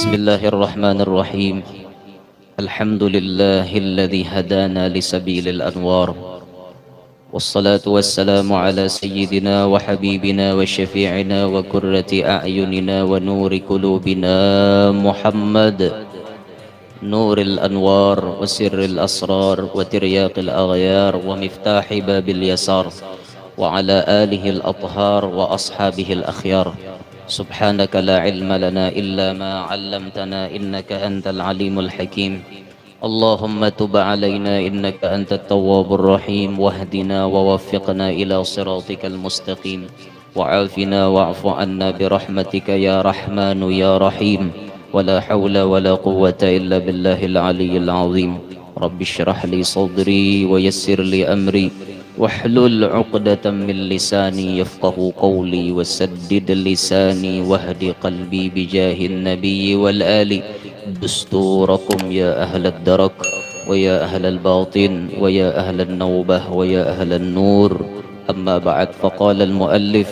بسم الله الرحمن الرحيم. الحمد لله الذي هدانا لسبيل الأنوار، والصلاة والسلام على سيدنا وحبيبنا وشفيعنا وقرة أعيننا ونور قلوبنا محمد، نور الأنوار وسر الأسرار وترياق الأغيار ومفتاح باب اليسار، وعلى آله الأطهار وأصحابه الأخيار. سبحانك لا علم لنا إلا ما علمتنا إنك أنت العليم الحكيم. اللهم تب علينا إنك أنت التواب الرحيم، واهدنا ووفقنا إلى صراطك المستقيم، وعافنا واعف عنا برحمتك يا رحمن يا رحيم. ولا حول ولا قوة إلا بالله العلي العظيم. رب اشرح لي صدري ويسر لي أمري واحلل عقدة من لساني يفقه قولي، وسدد لساني واهد قلبي بجاه النبي والآل. دستوركم يا أهل الدرك ويا أهل الباطن ويا أهل النوبة ويا أهل النور. أما بعد، فقال المؤلف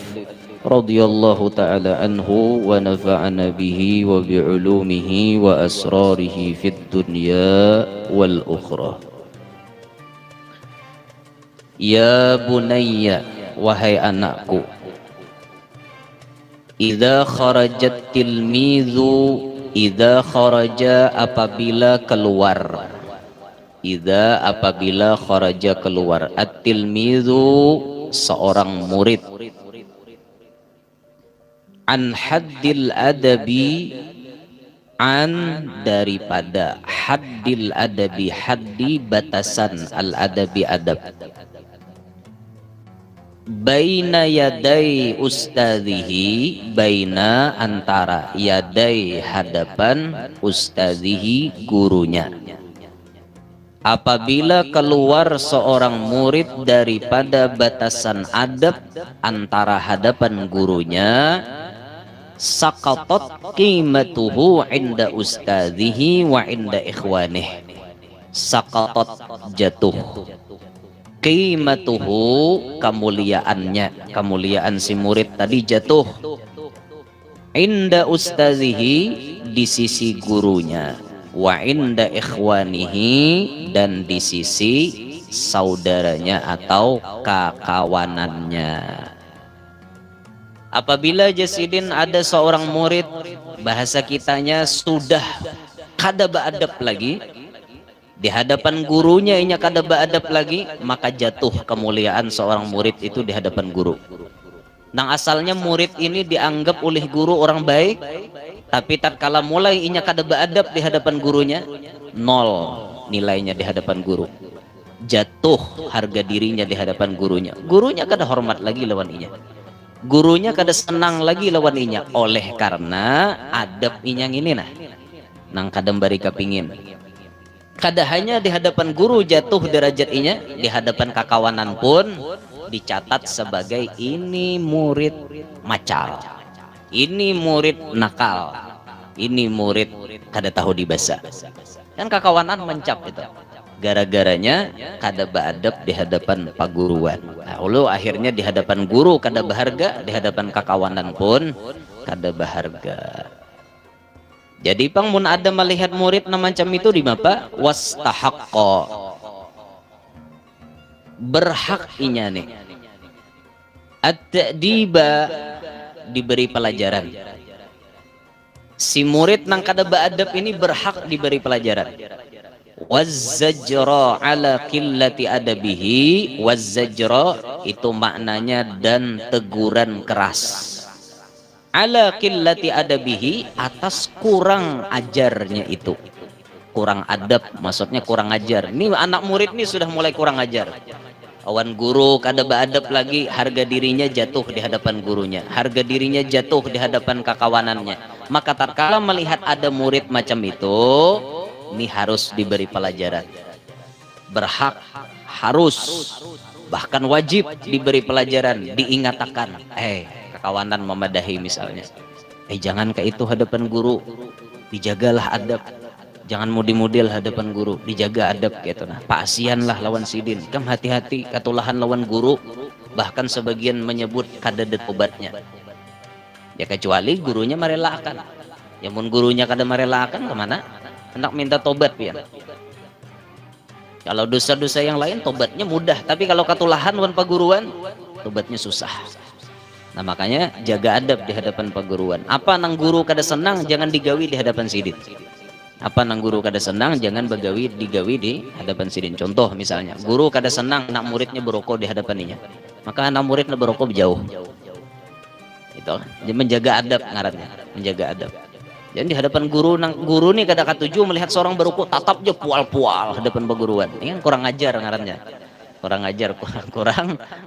رضي الله تعالى عنه ونفعنا به وبعلومه وأسراره في الدنيا والأخرى. Ya bunayya, wahai anakku, idza kharajat tilmizu, idza kharaja apabila keluar, idza apabila kharaja keluar, at-tilmizu seorang murid, an haddil adabi, an daripada haddil adabi, haddi batasan, al adabi adab, baina yadai ustadzihi, baina antara yadai hadapan ustadzihi gurunya. Apabila keluar seorang murid daripada batasan adab antara hadapan gurunya, saqatat qimatuhu inda ustadzihi wa inda ikhwanih. Saqatat jatuh, qimatuhu kemuliaannya, kemuliaan si murid tadi jatuh, inda ustazihi di sisi gurunya, wa inda ikhwanihi dan di sisi saudaranya atau kakawanannya. Apabila Jasidin ada seorang murid, bahasa kitanya sudah kada beadab lagi, di hadapan gurunya inya kada beadab lagi, maka jatuh kemuliaan seorang murid itu di hadapan guru. Nang asalnya murid ini dianggap oleh guru orang baik, tapi tatkala mulai inya kada beadab di hadapan gurunya, nol nilainya di hadapan guru. Jatuh harga dirinya di hadapan gurunya. Gurunya kada hormat lagi lawan inya. Gurunya kada senang lagi lawan inya, oleh karena adab inya ini nah. Nang kadang bari kapingin. Kada hanya di hadapan guru jatuh derajatnya, di hadapan kakawanan pun dicatat sebagai ini murid macal, ini murid nakal, ini murid kada tahu dibasa. Kan kakawanan mencap itu. Gara-garanya kada beadab di hadapan paguruan. Nah, akhirnya di hadapan guru kada berharga, di hadapan kakawanan pun kada berharga. Jadi pang mun ada melihat murid na macam itu di mapa wastahaqqa, berhak inya nih at-ta'diba, diberi pelajaran. Si murid nang kada beadab ini berhak diberi pelajaran. Wazzajra ala qillati adabihi, wazzajra itu maknanya dan teguran keras, ala qillati adabihi atas kurang ajarnya itu. Kurang adab maksudnya kurang ajar. Ini anak murid ini sudah mulai kurang ajar. Awan guru kada beadab lagi, harga dirinya jatuh di hadapan gurunya, harga dirinya jatuh di hadapan kakawanannya. Maka tatkala melihat ada murid macam itu, ini harus diberi pelajaran. Berhak, harus, bahkan wajib diberi pelajaran, diingatkan. Kakawanan memadahi misalnya, jangan ke itu hadapan guru, dijagalah adab. Jangan mudi-mudil hadapan guru, dijaga adab gitu nah. Paasian lah lawan sidin, kam hati-hati katulahan lawan guru. Bahkan sebagian menyebut kada det obatnya. Ya kecuali gurunya merelakan. Ya mun gurunya kada merelakan kemana? Hendak minta tobat ya. Kalau dosa-dosa yang lain tobatnya mudah, tapi kalau katulahan wan paguruan tobatnya susah. Nah makanya jaga adab di hadapan paguruan. Apa nang guru kada senang jangan digawi di hadapan sidin. Apa nang guru kada senang jangan digawi di hadapan sidin. Contoh misalnya guru kada senang anak muridnya berokok di hadapaninya, maka anak muridnya berokok jauh. Itu menjaga adab ngarannya, menjaga adab. Jadi di hadapan guru nih kada katuju melihat seorang berukuk tatapnya pual-pual hadapan perguruan. Ini kan kurang ajar ngarannya. Kurang ajar,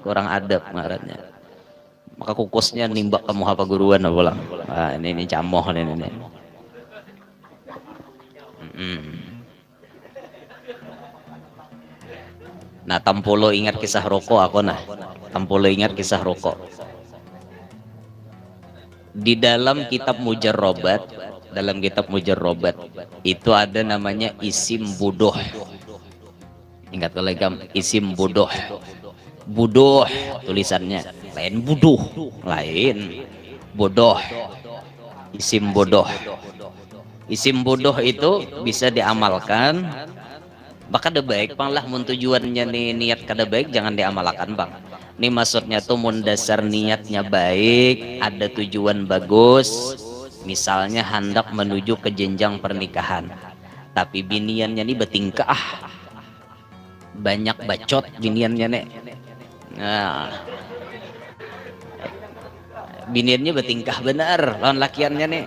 kurang adab ngarannya. Maka kukusnya nimbak kamu apa guruan pulang. Ah, ini camoh ini. Nah, tampolo ingat kisah rokok aku nah. Tampolo ingat kisah rokok. Di dalam kitab Mujarrobat, itu ada namanya isim budoh. Ingat kolegam, isim budoh. Budoh tulisannya, lain buduh, lain bodoh. Isim bodoh. Isim bodoh itu bisa diamalkan. Bahkan ada baik, bang lah mun tujuannya nih niat kada baik jangan diamalkan bang. Ini maksudnya tuh mun dasar niatnya baik, ada tujuan bagus, misalnya hendak menuju ke jenjang pernikahan, tapi biniannya nih betingkah, banyak bacot biniannya nih. Nah, biniannya betingkah benar, lawan lakiannya nih.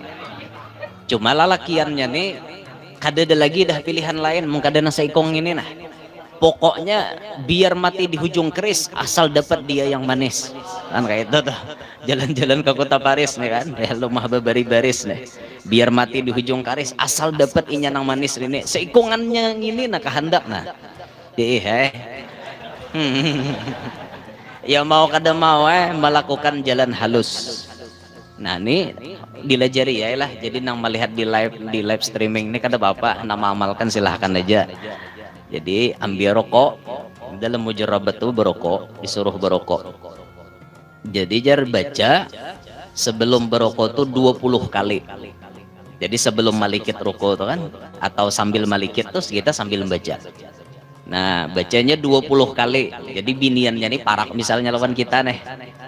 Cuma lakiannya nih kada ada lagi dah pilihan lain, mengkada nasa ikong ini nah. Pokoknya biar mati di hujung keris asal dapat dia yang manis kan, kayak itu tuh jalan-jalan ke kota Paris nih kan ya, lumah baris nih, biar mati di hujung keris asal dapat inya yang manis ini seikungannya ini nah kehendak nah ya mau kada mau melakukan jalan halus. Nah ini dilajari ya lah, jadi nang melihat di live streaming ini kada apa-apa, nama amalkan silahkan aja. Jadi ambil rokok, dalam Mujarrobat itu berokok, disuruh berokok. Jadi jar baca sebelum berokok tuh 20 kali. Jadi sebelum malikit rokok tuh kan, atau sambil malikit tuh kita sambil baca. Nah bacanya 20 kali. Jadi biniannya nih parak, misalnya lawan kita nih,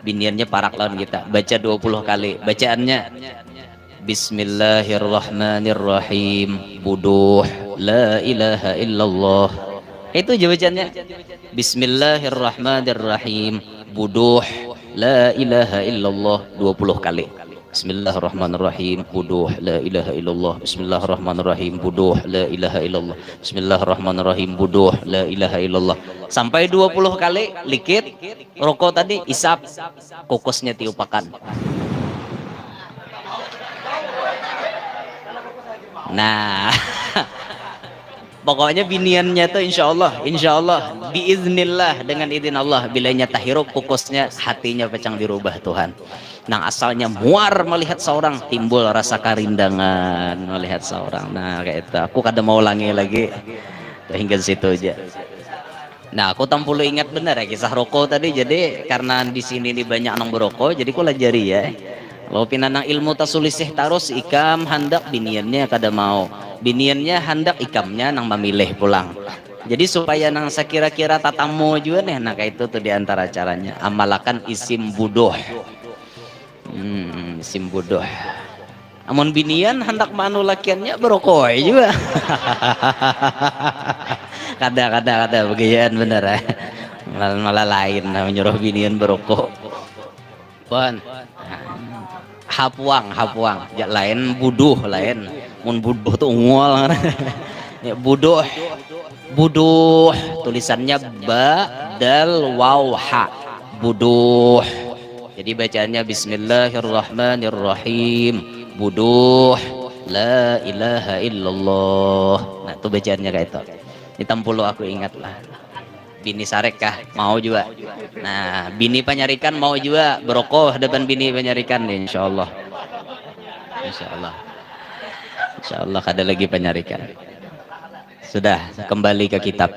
biniannya parak lawan kita, baca 20 kali. Bacaannya Bismillahirrahmanirrahim, buduh, la ilaha illallah. Itu jawabannya. Bismillahirrahmanirrahim, buduh, la ilaha illallah 20 kali. Bismillahirrahmanirrahim, buduh, la ilaha illallah. Bismillahirrahmanirrahim, buduh, la ilaha illallah. Bismillahirrahmanirrahim, buduh, la ilaha illallah. Sampai 20 kali likit rokok tadi isap, kukusnya tiupakan. Nah, pokoknya biniannya tuh insya Allah, biiznillah, dengan izin Allah, bilanya tahirup kukusnya, hatinya pecang dirubah Tuhan. Nang asalnya muar melihat seorang, timbul rasa karindangan melihat seorang. Nah kayak itu, aku kada mau ulangi lagi, hingga situ aja. Nah aku tampulu ingat benar ya kisah rokok tadi. Jadi karena di sini nih banyak nang berokok, jadi aku lajari ya. Kalau pinanang ilmu tasulisih tarus ikam hendak biniannya kada mau, biniannya hendak ikamnya nang memilih pulang. Jadi supaya nang sekira-kira tatamu juga nih, nah kayak itu tuh diantara caranya amalakan isim budoh. Isim budoh. Amun binian hendak manu lakiannya berokok juga. Kada beginian bener ya. Malah lain menyuruh binian berokok. Pon. Hapuang ya, lain buduh, lain mun buduh tuh ungol ya, buduh tulisannya ba dal waw ha, buduh. Jadi bacanya Bismillahirrahmanirrahim, buduh, la ilaha illallah. Nah itu bacaannya kayak itu. Ditampulu aku ingat lah. Bini sarek kah mau juga. Nah bini penyarikan mau juga berokok hadapan bini penyarikan nih, insyaallah kada lagi penyarikan. Sudah kembali ke kitab.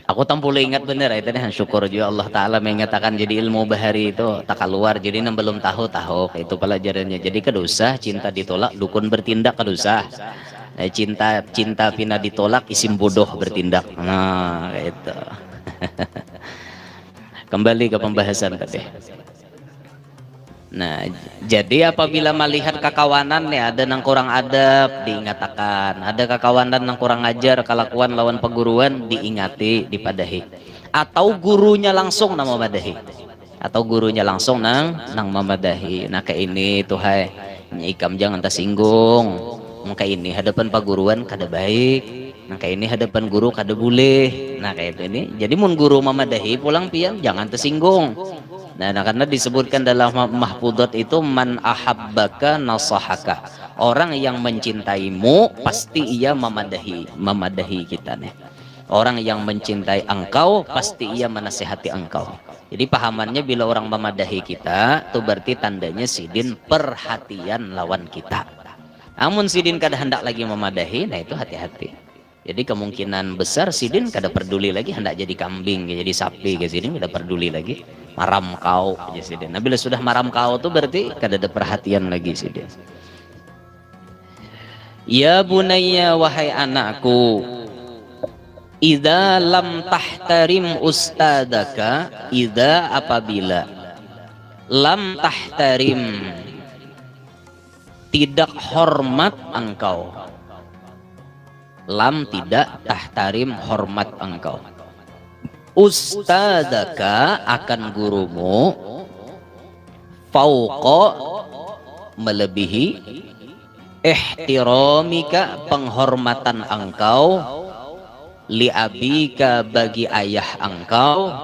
Aku tampul ingat bener itu nih, syukur juga Allah Ta'ala mengatakan jadi ilmu bahari itu tak keluar, jadi belum tahu itu pelajarannya. Jadi kedusah cinta ditolak dukun bertindak kedusah. Cinta cinta pina ditolak isim bodoh bertindak. Nah itu. Kembali ke pembahasan tadi. Nah, jadi apabila melihat kakawanan nih ada nang kurang adab diingatakan, ada kakawanan nang kurang ajar kelakuan lawan peguruan diingati, dipadahi. Atau gurunya langsung nama madahi. Atau gurunya langsung nang mamadahi. Nah kayak ini tuh hai, ikam jangan tersinggung. Kayak ini hadapan peguruan kada baik. Nah kayak ini hadapan guru kada boleh. Nah kayak itu ini. Jadi mun guru mamadahi pulang pian jangan tersinggung. Nah, karena disebutkan dalam mahfudzat itu man ahabbaka nasahaka. Orang yang mencintaimu pasti ia memadahi kita nih. Orang yang mencintai engkau pasti ia menasihati engkau. Jadi pahamannya bila orang memadahi kita, itu berarti tandanya sidin perhatian lawan kita. Namun sidin kada hendak lagi memadahi, nah itu hati-hati. Jadi kemungkinan besar sidin kada peduli lagi, hendak jadi kambing, jadi sapi, sidin kada peduli lagi. Maram kau aja sidin. Nah bila sudah maram kau tuh berarti kada ada perhatian lagi sidin. Ya bunayya wahai anakku, idza lam tahtarim ustadaka, idza apabila lam tahtarim tidak hormat engkau, lam tidak tahtarim hormat engkau, ustadaka akan gurumu, fauqa melebihi, ihtiramika penghormatan engkau, liabika bagi ayah engkau,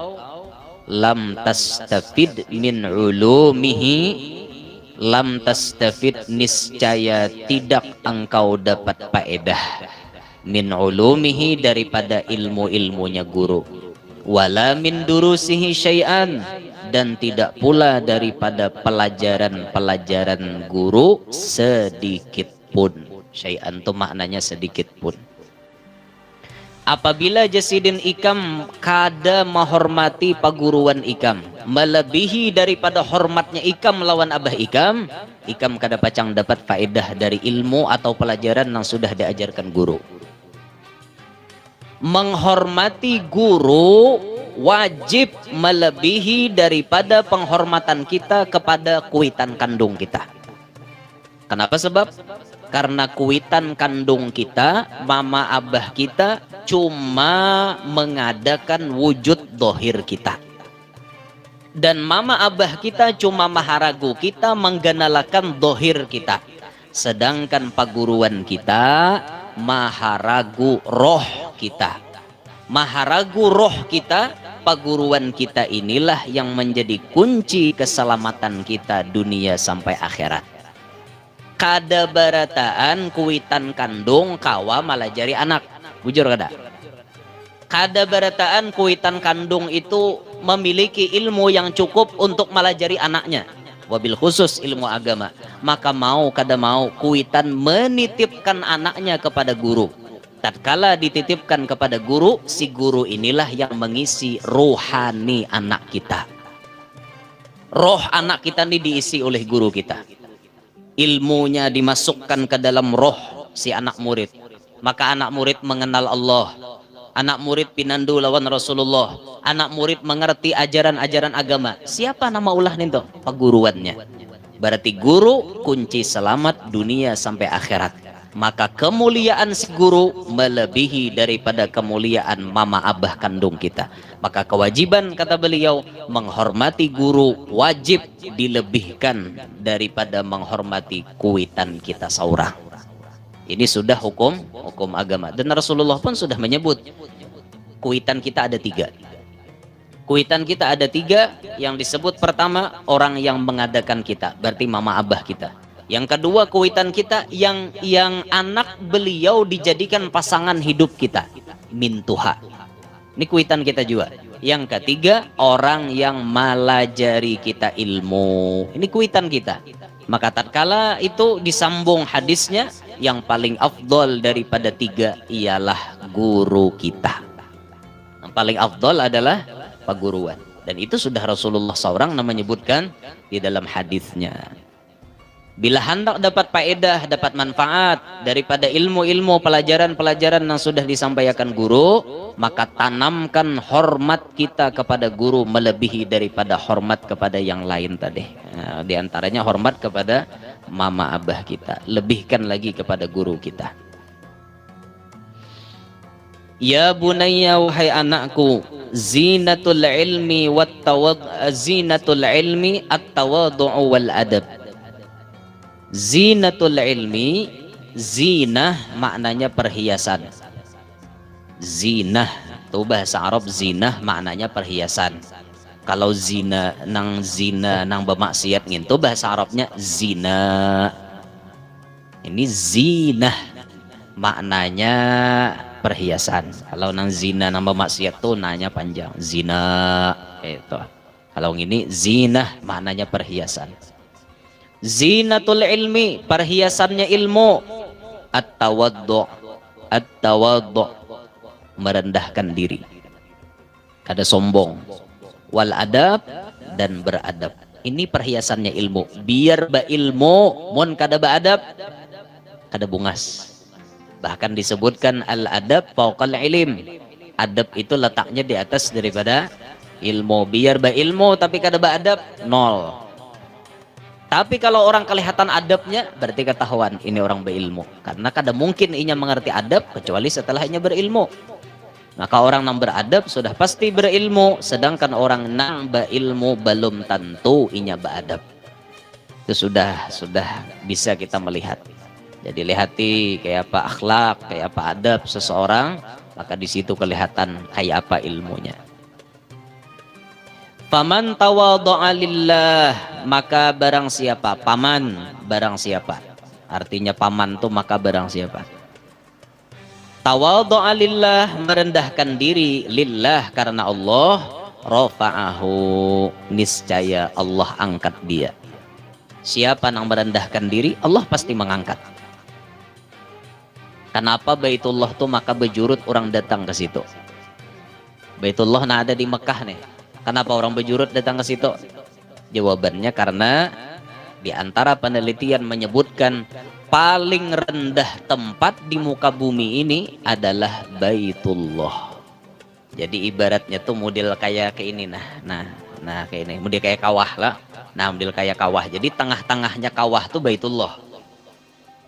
lam tastafid min ulumihi, lam tastafid niscaya tidak engkau dapat faedah, min ulumihi daripada ilmu-ilmunya guru, wala min durusihi syai'an dan tidak pula daripada pelajaran-pelajaran guru sedikit pun. Syai'an itu maknanya sedikit pun. Apabila jasidin ikam kada menghormati paguruan ikam melebihi daripada hormatnya ikam lawan abah ikam, ikam kada pacang dapat faedah dari ilmu atau pelajaran yang sudah diajarkan guru. Menghormati guru wajib melebihi daripada penghormatan kita kepada kuitan kandung kita. Kenapa sebab? Karena kuitan kandung kita, mama abah kita cuma mengadakan wujud dohir kita. Dan mama abah kita cuma maharagu kita, mengganalakan dohir kita. Sedangkan paguruan kita maharagu roh kita. Maharagu roh kita, paguruan kita inilah yang menjadi kunci keselamatan kita dunia sampai akhirat. Kada barataan kuitan kandung kawa malajari anak, bujur kada? Kada barataan kuitan kandung itu memiliki ilmu yang cukup untuk malajari anaknya, wabil khusus ilmu agama. Maka mau kada mau kuitan menitipkan anaknya kepada guru. Tatkala dititipkan kepada guru, si guru inilah yang mengisi rohani anak kita. Roh anak kita ini diisi oleh guru kita. Ilmunya dimasukkan ke dalam roh si anak murid. Maka anak murid mengenal Allah. Anak murid pinandu lawan Rasulullah. Anak murid mengerti ajaran-ajaran agama. Siapa nama ulah nih tuh? Paguruannya. Berarti guru kunci selamat dunia sampai akhirat. Maka kemuliaan si guru melebihi daripada kemuliaan mama abah kandung kita. Maka kewajiban kata beliau menghormati guru wajib dilebihkan daripada menghormati kuitan kita seorang. Ini sudah hukum agama. Dan Rasulullah pun sudah menyebut kuitan kita ada 3. Kuitan kita ada 3. Yang disebut pertama orang yang mengadakan kita, berarti mama abah kita. Yang kedua kuitan kita yang anak beliau dijadikan pasangan hidup kita, mintuha. Ini kuitan kita juga. Yang ketiga orang yang malajari kita ilmu. Ini kuitan kita. Maka tatkala itu disambung hadisnya, yang paling afdol daripada 3 ialah guru kita. paling afdol adalah perguruan. Dan itu sudah Rasulullah seorang menyebutkan di dalam hadisnya. Bila hendak dapat faedah, dapat manfaat daripada ilmu-ilmu pelajaran-pelajaran yang sudah disampaikan guru, maka tanamkan hormat kita kepada guru melebihi daripada hormat kepada yang lain tadi. Nah, di antaranya hormat kepada mama abah kita, lebihkan lagi kepada guru kita. Ya bunayya, wahai anakku, zinatul ilmi at-tawaddu'u wal adab. Zinatul ilmi, zinah maknanya perhiasan. Zinah itu bahasa Arab, zinah maknanya perhiasan. Kalau zina nang bermaksiat gitu bahasa Arabnya zina. Ini zinah maknanya perhiasan. Kalau nang zina nang bermaksiat tuh nanya panjang, zina itu. Kalau ini zinah maknanya perhiasan. Zinatul ilmi, perhiasannya ilmu. At-tawaddu', merendahkan diri, kada sombong. Wal adab, dan beradab. Ini perhiasannya ilmu. Biar ba ilmu, mun kada beadab, kada bungas. Bahkan disebutkan al-adab fauqal ilim. Adab itu letaknya di atas daripada ilmu. Biar ba ilmu tapi kada beadab, nol. Tapi kalau orang kelihatan adabnya, berarti ketahuan ini orang berilmu. Karena kada mungkin inya mengerti adab kecuali setelah inya berilmu. Maka orang yang beradab sudah pasti berilmu, sedangkan orang yang berilmu belum tentu inya beradab. Itu sudah bisa kita melihat. Jadi lihati kayak apa akhlak, kayak apa adab seseorang, maka di situ kelihatan kayak apa ilmunya. Faman tawadha'a lillah, maka barang siapa, paman barang siapa. Artinya paman tuh maka barang siapa. Tawadha'a lillah, merendahkan diri lillah karena Allah, rafa'ahu, niscaya Allah angkat dia. Siapa yang merendahkan diri, Allah pasti mengangkat. Kenapa Baitullah tuh maka bejurut orang datang ke situ. Baitullah nah ada di Mekah nih. Kenapa orang bejurut datang ke situ? Jawabannya karena di antara penelitian menyebutkan paling rendah tempat di muka bumi ini adalah Baitullah. Jadi ibaratnya tuh model kayak ini nah kayak ini, model kayak kawah lah. Nah, model kayak kawah. Jadi tengah-tengahnya kawah tuh Baitullah.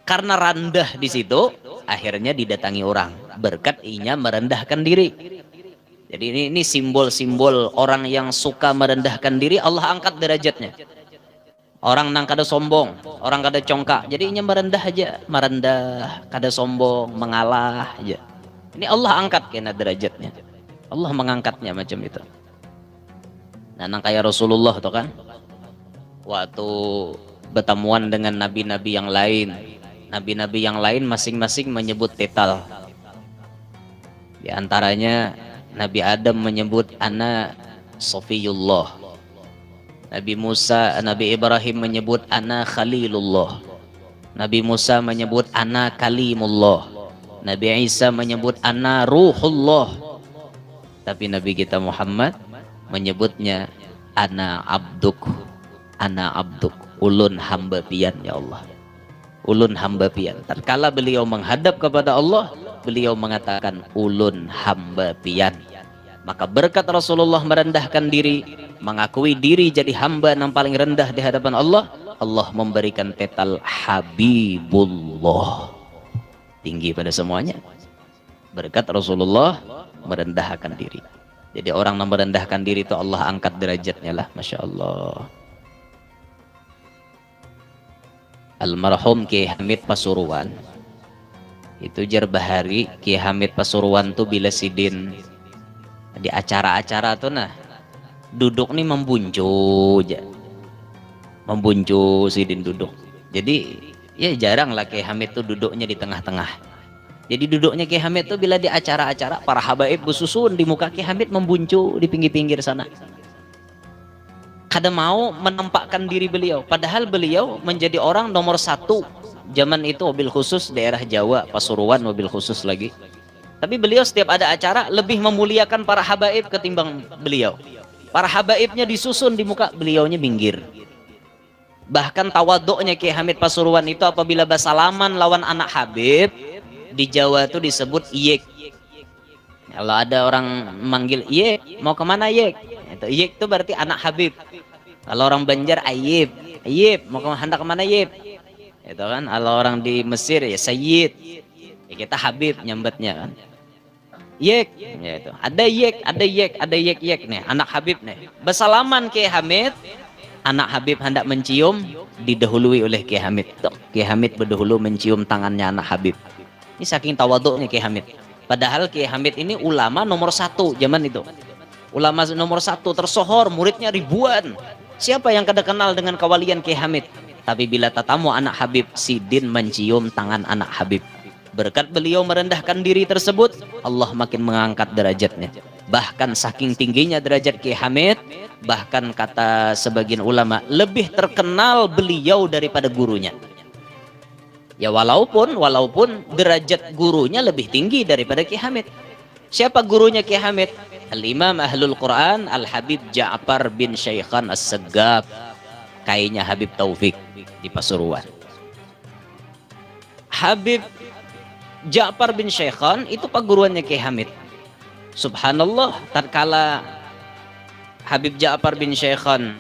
Karena rendah di situ, akhirnya didatangi orang. Berkat inya merendahkan diri. Jadi ini simbol-simbol orang yang suka merendahkan diri, Allah angkat derajatnya. Orang nang kada sombong, orang kada congkak, jadi ini merendah aja, merendah, kada sombong, mengalah aja. Ini Allah angkat kena derajatnya. Allah mengangkatnya macam itu. Nah, nang kayak Rasulullah tuh kan, waktu bertemuan dengan nabi-nabi yang lain, nabi-nabi yang lain masing-masing menyebut titel. Di antaranya Nabi Adam menyebut ana Sofiyullah. Nabi Musa, Nabi Ibrahim menyebut ana Khalilullah. Nabi Musa menyebut ana Kalimullah. Nabi Isa menyebut ana Ruhullah. Tapi Nabi kita Muhammad menyebutnya ana Abduk. Ana Abduk, ulun hamba pian ya Allah. Ulun hamba pian. Tatkala beliau menghadap kepada Allah, beliau mengatakan ulun hamba pian. Maka berkat Rasulullah merendahkan diri, mengakui diri jadi hamba yang paling rendah di hadapan Allah, Allah memberikan titel Habibullah, tinggi pada semuanya. Berkat Rasulullah merendahkan diri. Jadi orang yang merendahkan diri itu Allah angkat derajatnya lah, Masya Allah. Almarhum Kiai Hamid Pasuruan itu jar bahari. Kiai Hamid Pasuruan tuh bila sidin di acara-acara tuh nah duduk nih membuncu aja, membuncu sidin duduk. Jadi ya jarang lah Kiai Hamid tuh duduknya di tengah-tengah. Jadi duduknya Kiai Hamid tuh bila di acara-acara para habaib bersusun di muka Kiai Hamid membuncu di pinggir-pinggir sana. Kada mau menampakkan diri beliau, padahal beliau menjadi orang nomor satu zaman itu, mobil khusus daerah Jawa, Pasuruan mobil khusus lagi. Tapi beliau setiap ada acara lebih memuliakan para habaib ketimbang beliau. Para habaibnya disusun di muka, beliaunya minggir. Bahkan tawaduknya Kiai Hamid Pasuruan itu apabila bersalaman lawan anak Habib, di Jawa itu disebut yek. Kalau ada orang manggil yek, mau kemana yek? Itu yek itu berarti anak Habib. Kalau orang Banjar ayib, ayib mau hendak kemana yib? Itu kan. Kalau orang di Mesir ya Sayyid. Ya, kita Habib nyambetnya kan. Yek, ya itu. Ada yek, ada yek, ada yek yek nih, anak Habib nih. Bersalaman Kiai Hamid, anak Habib hendak mencium, didahului oleh Kiai Hamid. Kiai Hamid berdahulu mencium tangannya anak Habib. Ini saking tawaduknya Kiai Hamid. Padahal Kiai Hamid ini ulama nomor 1 zaman itu. Ulama nomor 1 tersohor, muridnya ribuan. Siapa yang kada kenal dengan kewalian Kiai Hamid? Tapi bila tatamu anak Habib, Sidin mencium tangan anak Habib. Berkat beliau merendahkan diri tersebut, Allah makin mengangkat derajatnya. Bahkan saking tingginya derajat Kiai Hamid, bahkan kata sebagian ulama, lebih terkenal beliau daripada gurunya. Ya walaupun derajat gurunya lebih tinggi daripada Kiai Hamid. Siapa gurunya Kiai Hamid? Al-Imam Ahlul Quran Al-Habib Ja'far bin Syaikhan As-Segaf, kayaknya Habib Taufik di Pasuruan. Habib Ja'far bin Syaikhan itu paguruannya Kiai Hamid. Subhanallah, tatkala Habib Ja'far bin Syaikhan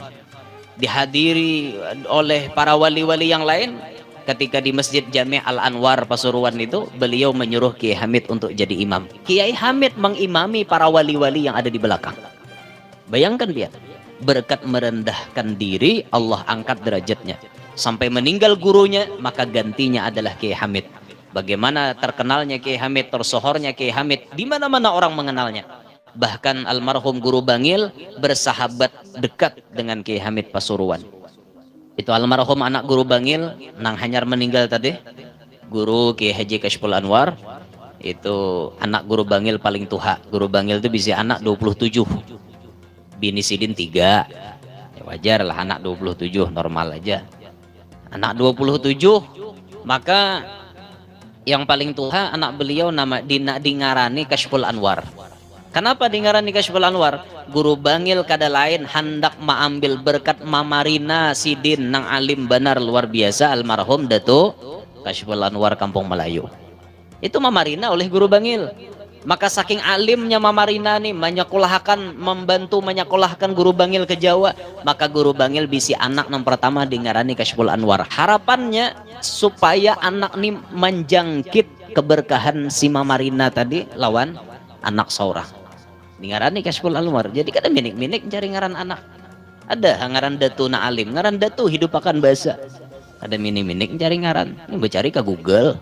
dihadiri oleh para wali-wali yang lain, ketika di Masjid Jami' Al-Anwar Pasuruan itu, beliau menyuruh Kiai Hamid untuk jadi imam. Kiai Hamid mengimami para wali-wali yang ada di belakang. Bayangkan dia, berkat merendahkan diri, Allah angkat derajatnya. Sampai meninggal gurunya, maka gantinya adalah Kiai Hamid. Bagaimana terkenalnya Kiai Hamid, tersohornya Kiai Hamid, di mana-mana orang mengenalnya. Bahkan almarhum Guru Bangil bersahabat dekat dengan Kiai Hamid Pasuruan. Itu almarhum anak Guru Bangil, nang hanyar meninggal tadi, Guru Kiai Haji Kashful Anwar, itu anak Guru Bangil paling tua. Guru Bangil itu bisa anak 27, bini Sidin 3. Ya wajar lah anak 27, normal aja. Anak 27, maka yang paling tua anak beliau nama dingarani Kashful Anwar. Kenapa dingarani Kashful Anwar? Guru Bangil kada lain hendak mengambil berkat Mamarina Sidin nang alim benar luar biasa, almarhum Dato Kashful Anwar Kampung Melayu. Itu Mamarina oleh Guru Bangil. Maka saking alimnya Mamarina nih, membantu menyekolahkan Guru Bangil ke Jawa, maka Guru Bangil bisi anak yang pertama dingarani Kashful Anwar. Harapannya supaya anak nih menjangkit keberkahan si Mamarina tadi lawan anak seorang. Dingarani Kashful Anwar. Jadi kada minik-minik cari ngaran anak. Ada ngaran Datu na alim, ngaran Datu hidup akan bahasa. Ada minik-minik cari ngaran. Ini bercari ke Google.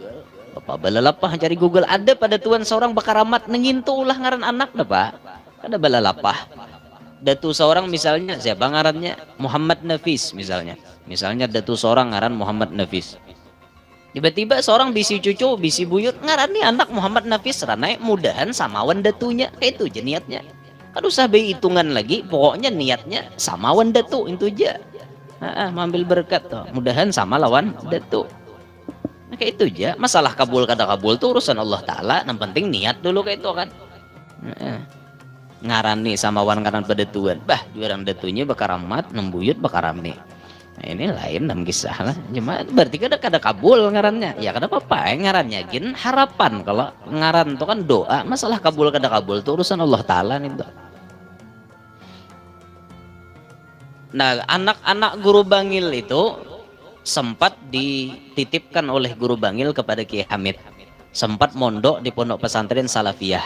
Bapak balalapah cari Google, ada pada tuan seorang bakaramat nengintu ulah ngaran anak dah Pak. Ada balalapah. Datu seorang misalnya siapa ngarannya? Muhammad Nafis misalnya. Misalnya datu seorang ngaran Muhammad Nafis. Tiba-tiba seorang bisi cucu, bisi buyut ngaran nih anak Muhammad Nafis, ranai mudahan samawan datunya. Kayak itu aja niatnya. Kan usah hitungan lagi, pokoknya niatnya samawan datu itu aja. Mengambil berkat tuh, mudahan sama lawan datu. Kayak itu aja. Masalah kabul kada kabul tuh urusan Allah Ta'ala. Yang penting niat dulu kayak itu kan. Ngarani sama wan ngaran pedatuan. Bah, dua orang datunya bakaramat, nembuyut bakaramni. Nah, ini lain dalam kisah lah. Cuma berarti kada kabul ngarannya. Ya kada apa-apa ngarannya. Gin harapan. Kalau ngaran itu kan doa. Masalah kabul kada kabul tuh urusan Allah Ta'ala nih. Nah, anak-anak Guru Bangil itu sempat dititipkan oleh Guru Bangil kepada Kiai Hamid. Sempat mondok di pondok pesantren Salafiyah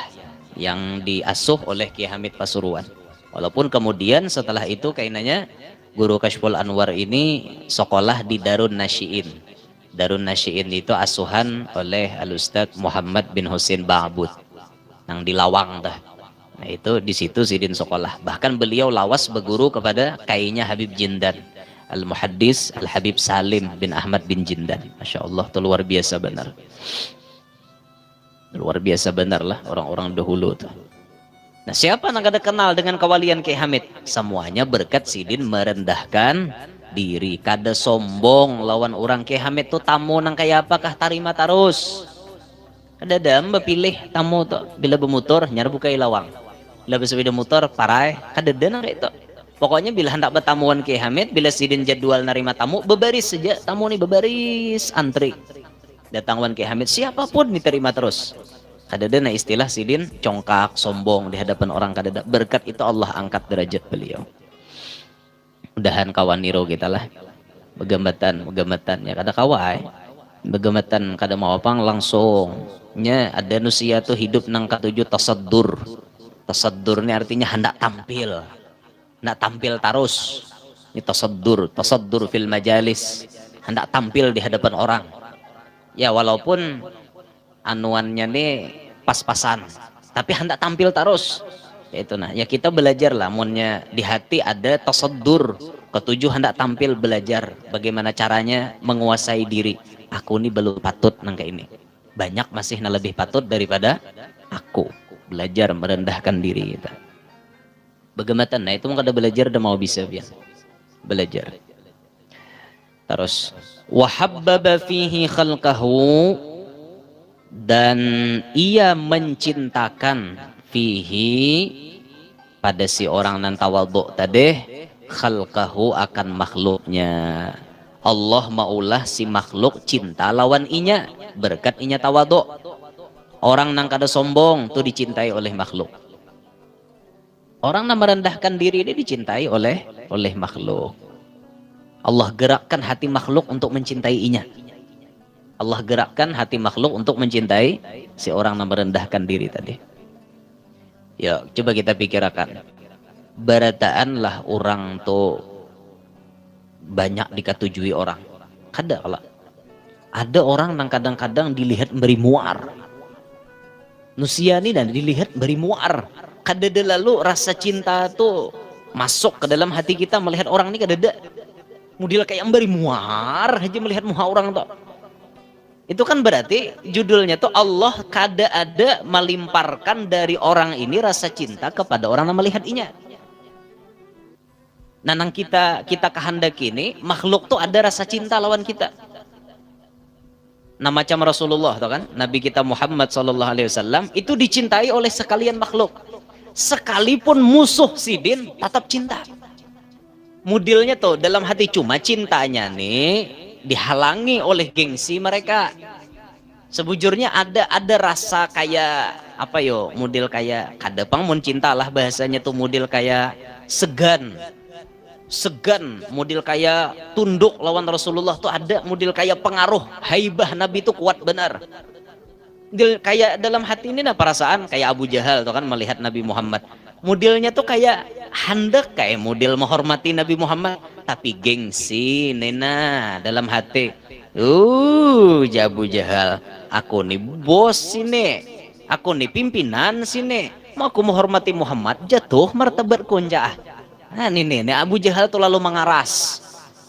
yang diasuh oleh Kiai Hamid Pasuruan. Walaupun kemudian setelah itu kayaknya Guru Kashful Anwar ini sekolah di Darun Nasyiin. Darun Nasyiin itu asuhan oleh Al-Ustadz Muhammad bin Husin Ba'bud yang di Lawang dah. Nah itu di situ Sidin sekolah. Bahkan beliau lawas berguru kepada kayaknya Habib Jindan, Al-Muhaddis Al-Habib Salim bin Ahmad bin Jindan. Masya Allah, itu luar biasa benar. Luar biasa benar lah orang-orang dahulu tuh. Nah siapa yang ada kenal dengan kewalian Kiai Hamid? Semuanya berkat Sidin merendahkan diri. Kada sombong lawan orang. Kiai Hamid tuh tamu nang kayak apakah tarima terus. Kadadam bapilih tamu to bila bermotor nyar bukai lawang. Bila bersepeda motor parai kadada kayak itu. Pokoknya bila hendak bertamuan ke Hamid, bila sidin jadwal nerima tamu, bebaris saja tamu nih bebaris antri. Datang wan ke Hamid siapapun diterima terus. Kadada na istilah sidin congkak sombong di hadapan orang kadada. Berkat itu Allah angkat derajat beliau. Mudahan kawan niro kita lah. Begambatan ya kada kawai. Begambatan kada mau apa langsung. Nya ada manusia tuh hidup nang katujuh tasaddur. Tasaddur ini artinya hendak tampil. Hendak tampil terus. Ini tasaddur fil majalis. Hendak tampil di hadapan orang. Ya walaupun anuannya nih pas-pasan, tapi hendak tampil terus. Itu nah, ya kita belajar lah. Munnya di hati ada tasaddur. Ketujuh hendak tampil belajar bagaimana caranya menguasai diri. Aku ini belum patut nangka ini. Banyak masih na lebih patut daripada aku. Belajar merendahkan diri kita. Bagaimana? Nah itu kada belajar udah mau bisa biar belajar. Terus wahabbaba fihi khalqahu, dan ia mencintakan fihi pada si orang nan tawadhu tadi khalqahu akan makhluknya. Allah maulah si makhluk cinta lawan inya berkat inya tawadhu. Orang nang kada sombong tuh dicintai oleh makhluk. Orang yang merendahkan diri dia dicintai oleh makhluk. Allah gerakkan hati makhluk untuk mencintai inya. Allah gerakkan hati makhluk untuk mencintai si orang yang merendahkan diri tadi. Ya, coba kita pikirkan. Barataanlah orang tuh banyak dikatujui orang. Kada lah. Ada orang yang kadang-kadang dilihat beri muar. Nusiani dan dilihat beri muar. Kadada lalu rasa cinta tuh masuk ke dalam hati kita melihat orang ini kadada. Model kayak beri muar aja melihat muka orang tuh. Itu kan berarti judulnya tuh Allah kada ada melimparkan dari orang ini rasa cinta kepada orang yang melihat inya. Nanang kita kehendak ini makhluk tuh ada rasa cinta lawan kita. Nah macam Rasulullah tuh kan, Nabi kita Muhammad SAW itu dicintai oleh sekalian makhluk. Sekalipun musuh sidin tetap cinta. Mudilnya tuh dalam hati cuma cintanya nih dihalangi oleh gengsi mereka. Sebujurnya ada rasa kayak apa yo, model kayak kadepang mun cinta lah bahasanya tuh model kayak segan, model kayak tunduk lawan Rasulullah tuh ada, model kayak pengaruh haibah Nabi itu kuat benar. Kayak dalam hati ini nah perasaan kayak Abu Jahal tuh kan melihat Nabi Muhammad. Modelnya tuh kayak hendak kayak model menghormati Nabi Muhammad, tapi gengsi nena dalam hati. Abu Jahal, aku nih bos sini, aku nih pimpinan sini, mau aku menghormati Muhammad jatuh martabat kunjah. Nah ini Abu Jahal tuh lalu mengaras.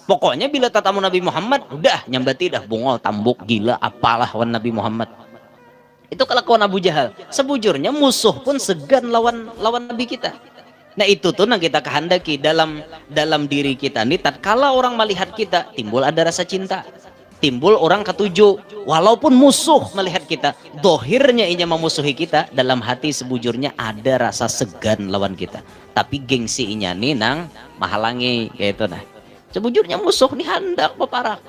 Pokoknya bila tatamu Nabi Muhammad udah nyambati dah bungol tambuk gila apalah wan Nabi Muhammad. Itu kelakuan Abu Jahal. Sebujurnya musuh pun segan lawan Nabi kita. Nah itu tuh yang kita kehendaki dalam diri kita nih. Tatkala orang melihat kita timbul ada rasa cinta, timbul orang ketujuh. Walaupun musuh melihat kita, dohirnya inya memusuhi kita, dalam hati sebujurnya ada rasa segan lawan kita. Tapi gengsi inya nih nang menghalangi kayak itu nah. Sebujurnya musuh nih hendak peparak.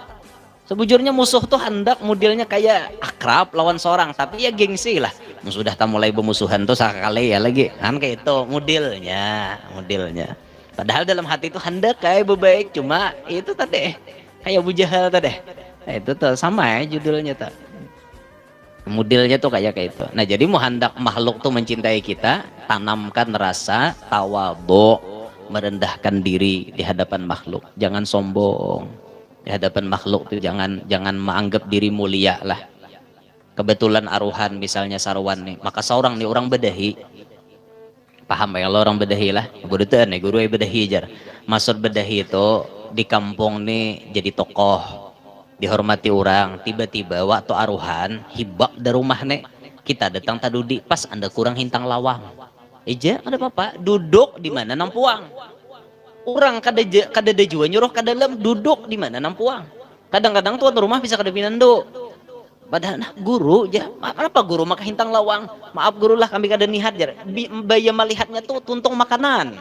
Sebujurnya musuh tuh hendak modelnya kayak akrab lawan seorang, tapi ya gengsi lah. Sudah tak mulai bermusuhan tuh sekali ya lagi, kan kayak itu modelnya. Padahal dalam hati itu hendak kayak berbaik, cuma itu tadi kayak Abu Jahal tadi. Nah, itu tuh sama ya judulnya tuh. Modelnya tuh kayak itu. Nah jadi mau hendak makhluk tuh mencintai kita, tanamkan rasa tawadhu, merendahkan diri di hadapan makhluk. Jangan sombong. Di hadapan makhluk tuh jangan menganggap diri mulia lah. Kebetulan aruhan misalnya sarwan nih, maka seorang nih orang bedahi, paham ya kalau orang bedahi lah, budutan nih guru bedahi jar. Maksud bedahi itu di kampung nih jadi tokoh, dihormati orang, tiba-tiba waktu aruhan hibak dari rumah nih, kita datang tadudi pas anda kurang hintang lawang, eja ada apa duduk di mana nampuang. Orang kada jua nyuruh ke dalam duduk di mana nampuang. Kadang-kadang tuan rumah bisa kada pinando. Padahal nah, guru aja, apa guru maka hintang lawang, maaf guru lah kami kada nihat jar, baya melihatnya tuh tuntung makanan.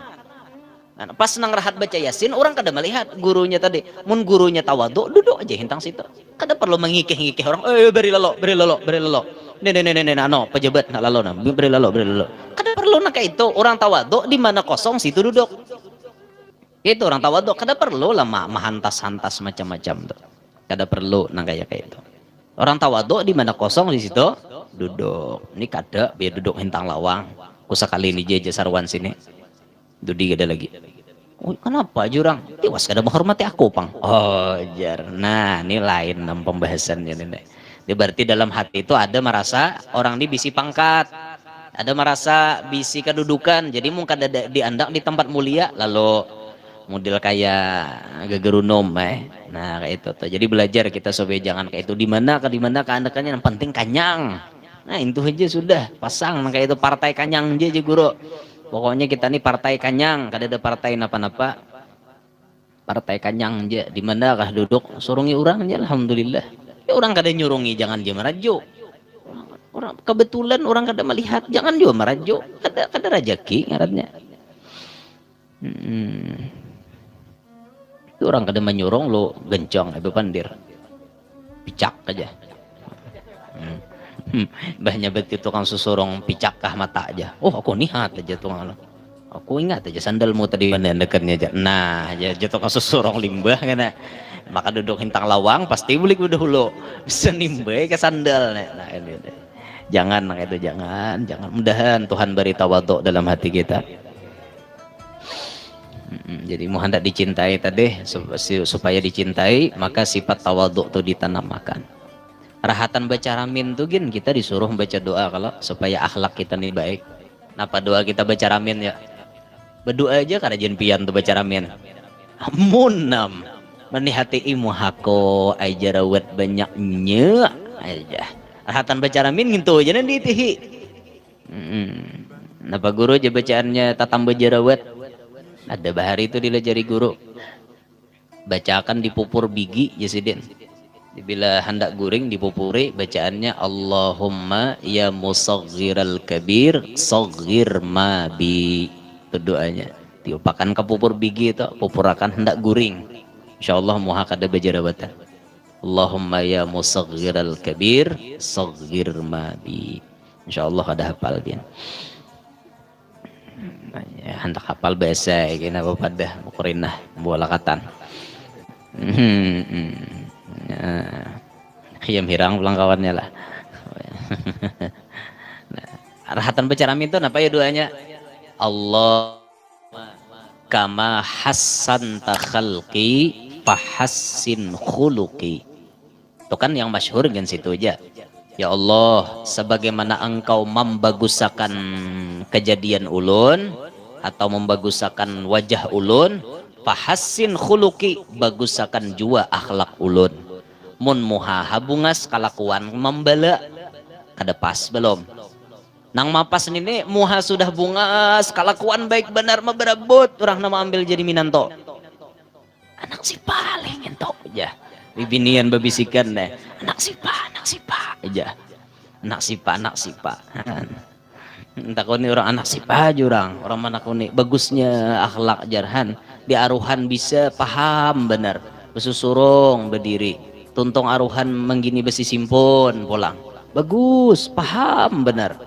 Nah, pas nang rahat baca yasin orang kada melihat gurunya tadi, mun gurunya tawadu duduk aja hintang situ, kada perlu mengikeh-ngikeh orang, beri lelo, beri lelo, beri lelo, nih ano pejabat nak lalo nah beri lelo, beri lelo, kada perlu nak kayak itu. Orang tawadu di mana kosong situ duduk, itu orang tawadu kada perlu lah mahantas-hantas macam-macam tuh, kada perlu nang kayak itu. Orang tawadu di mana kosong di situ duduk. Ini kada biar duduk hintang lawang. Kusakali ini aja sarwan sini. Dudi ada lagi. Oh, kenapa jurang? Tiwas kada menghormati aku, Pang. Oh, jar. Nah, ini lain nam pembahasannya nih. Jadi berarti dalam hati itu ada merasa orang ini bisi pangkat. Ada merasa bisi kedudukan. Jadi mungkin ada diandak di tempat mulia lalu model kayak gegerunom nah kayak itu tuh. Jadi belajar kita supaya jangan kayak itu, di mana keandakannya yang penting kanyang. Nah itu aja sudah pasang kayak itu partai kanyang aja guru. Pokoknya kita nih partai kanyang, kada ada partai napa-napa, partai kanyang aja. Di mana kah duduk surungi orang aja, alhamdulillah ya. Orang kada nyurungi jangan dia merajuk, orang kebetulan orang kada melihat jangan juga merajuk, kada rajaki ngarannya. Itu orang kada menyurung lo gencong ibu pandir picak aja. Banyak betul tukang susurong picak kah mata aja. Oh aku nihat aja tukang lo, aku ingat aja sandalmu tadi mana dekatnya aja. Nah aja tukang susurong limbah karena maka duduk hintang lawang pasti beli udah hulu bisa nimbah ke sandal. Nah ini jangan itu jangan mudahan Tuhan beri tawadhu dalam hati kita. Jadi mau hendak dicintai tadi, supaya dicintai maka sifat tawadhu itu ditanamkan. Rahatan baca ramin tuh gin kita disuruh baca doa kalau supaya akhlak kita nih baik. Napa doa kita baca ramin ya? Berdoa aja kada jen pian tuh baca ramin. Munam menihati imu hako aja rawat banyaknya aja. Rahatan baca ramin gitu aja nanti tihi. Napa guru aja bacaannya tatam bajarawat. Ada bahari itu dilajari guru, bacakan dipupur bigi jasidin. Bila hendak guring dipupuri bacaannya Allahumma ya musaghhiral kabir saghir ma bi. Itu doanya. Diupakan ke pupur bigi itu, pupurakan hendak guring. Insyaallah muha kada bajarawatan. Allahumma ya musaghhiral kabir saghir ma bi. Insyaallah ada hafal dia. Hendak hafal bahasa gini apa pada mukurinah bola katan. Khiyam hirang pulang kawannya lah. Rahatan baca ramin itu apa ya doanya? Allah kama hassanta khalqi fahassin khuluqi. Itu kan yang masyhur kan situ aja. Ya Allah, sebagaimana engkau membagusakan kejadian ulun atau membagusakan wajah ulun, fahassin khuluqi, bagusakan jua akhlak ulun. Mun muha habungas kalakuan membala kada pas belum. Nang mapas ini muha sudah bungas kalakuan baik benar maberabut orang nama ambil jadi minanto. Anak si paling entok aja. Bibinian babisikan deh. Anak sipa aja. Anak sipa. Takuni orang anak sipa jurang. Orang mana kuni bagusnya akhlak jarhan. Di aruhan bisa paham benar. Besusurung berdiri. Tuntung aruhan menggini besi simpun pulang. Bagus, paham benar.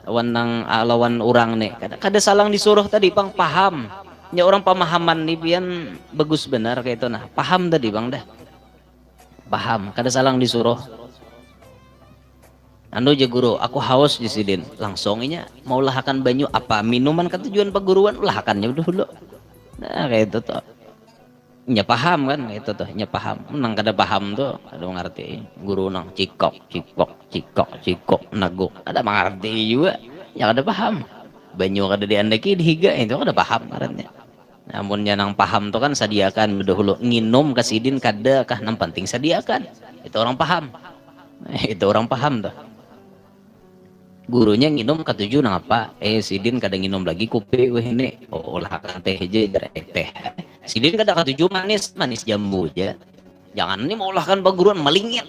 Lawan orang nih. Kada salang disuruh tadi pang paham. Ya orang pemahaman nih pian bagus benar kayak itu nah. Paham tadi bang dah. Paham, kada salang disuruh. Anu aja guru, aku haus di sidin. Langsungnya mau lahakan banyu apa minuman ketujuan peguruan lahakannya udah dulu. Nah kayak itu tuh. Nya paham kan kayak itu tuh, nya paham. Nang kada paham tuh, ada mengerti. Guru nang cikok naguk. Ada mengerti juga. Ya kada paham. Banyu kada diandaki dihiga itu kada paham karena. Namun yang paham tuh kan sediakan dahulu nginum kasidin kada kah nang penting sediakan itu orang paham. Itu orang paham tuh. Gurunya nginum ketujuh nang apa sidin kada nginum lagi kopi weh ini olah teh aja teh sidin kada ketujuh manis jambu aja. Jangan ini mau olahkan baguruan malingnya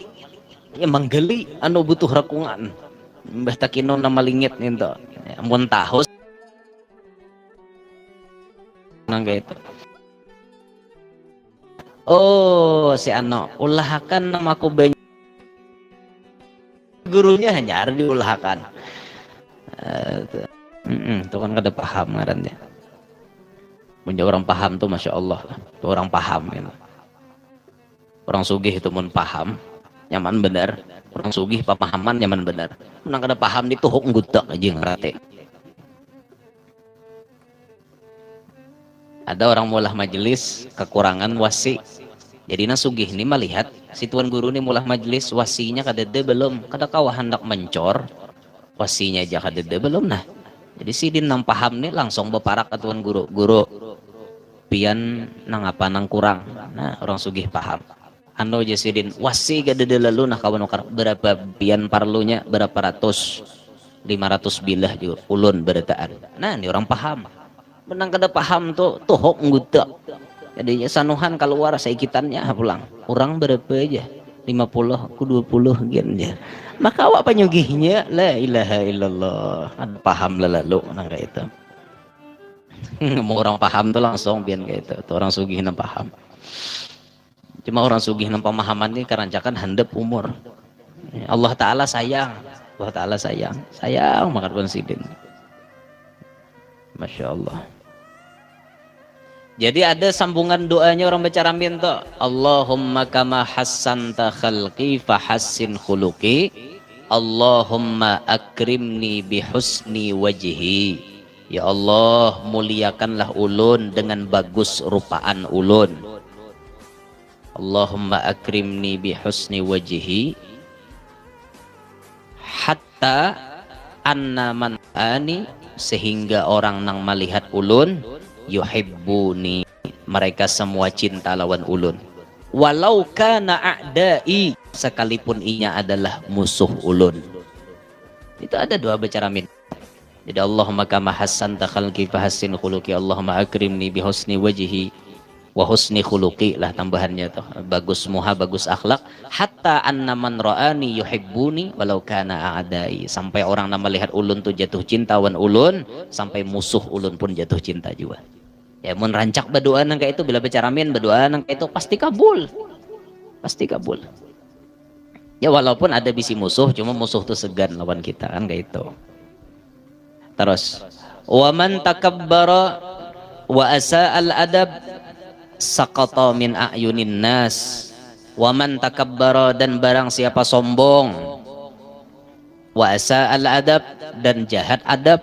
ya manggeli anu butuh rakungan mbah takino na malingit ninto mun tahu nangga itu. Oh si ano ulahakan namaku banyak gurunya hanya diulahakan. Itu kan kada paham ngarannya. Punya orang paham tuh masya Allah, tuh orang paham gitu. Orang sugih itu mun paham nyaman benar, orang sugih pemahaman nyaman benar. Menang kada paham itu hok ngutak aja ngerate. Ada orang mulah majelis kekurangan wasi, jadi nasugih ini melihat si tuan guru ini mulah majelis wasinya kadede belum, kada kawa hendak mencor wasinya aja kadede belum nah. Jadi si din nang paham nih langsung beparak ke tuan guru, guru pian nang apa nang kurang. Nah orang sugih paham. Anu aja si din wasi kadede lalu nah kawan berapa pian parlunya berapa ratus 500 bilah juga ulun berataan. Nah ini orang paham. Menang kada paham tuh hok ngutak. Jadinya sanuhan keluar saikitannya pulang. Orang berapa aja 50 ku 20 gen aja. Maka awak penyugihnya la ilaha illallah. Ada paham lalu nang kayak itu. Mau orang paham tuh langsung biar kayak itu. Tuh orang sugih nang paham. Cuma orang sugih nang pemahaman ini karancakan handap umur. Allah Ta'ala sayang. Allah Ta'ala sayang. Sayang makan pun sidin. Masya Allah. Jadi ada sambungan doanya orang baca ramin tuh. Allahumma kama hassanta khalqi fahassin khuluqi. Allahumma akrimni bihusni wajhi. Ya Allah muliakanlah ulun dengan bagus rupaan ulun. Allahumma akrimni bihusni wajhi. Hatta anna man ani sehingga orang nang melihat ulun yuhibbuni mereka semua cinta lawan ulun walau kana a'dai sekalipun inya adalah musuh ulun. Itu ada doa baca ramin. Jadi Allahumma kama hassanta khalqi fahassin khuluqi Allahumma akrimni bihusni wajhi wa husni khuluqi lah tambahannya tuh bagus muha bagus akhlak hatta anna man ra'ani yuhibbuni walau kana a'dai sampai orang nama lihat ulun tuh jatuh cinta wan ulun sampai musuh ulun pun jatuh cinta juga. Ya mun rancak berdoa nang kayak itu bila baca ramin berdoa nang kayak itu pasti kabul. Pasti kabul. Ya walaupun ada bisi musuh cuma musuh tuh segan lawan kita kan kayak itu. Terus wa man takabbara wa asa'al adab saqata min a'yunin nas wa man takabbara dan barang siapa sombong wa asa'al adab dan jahat adab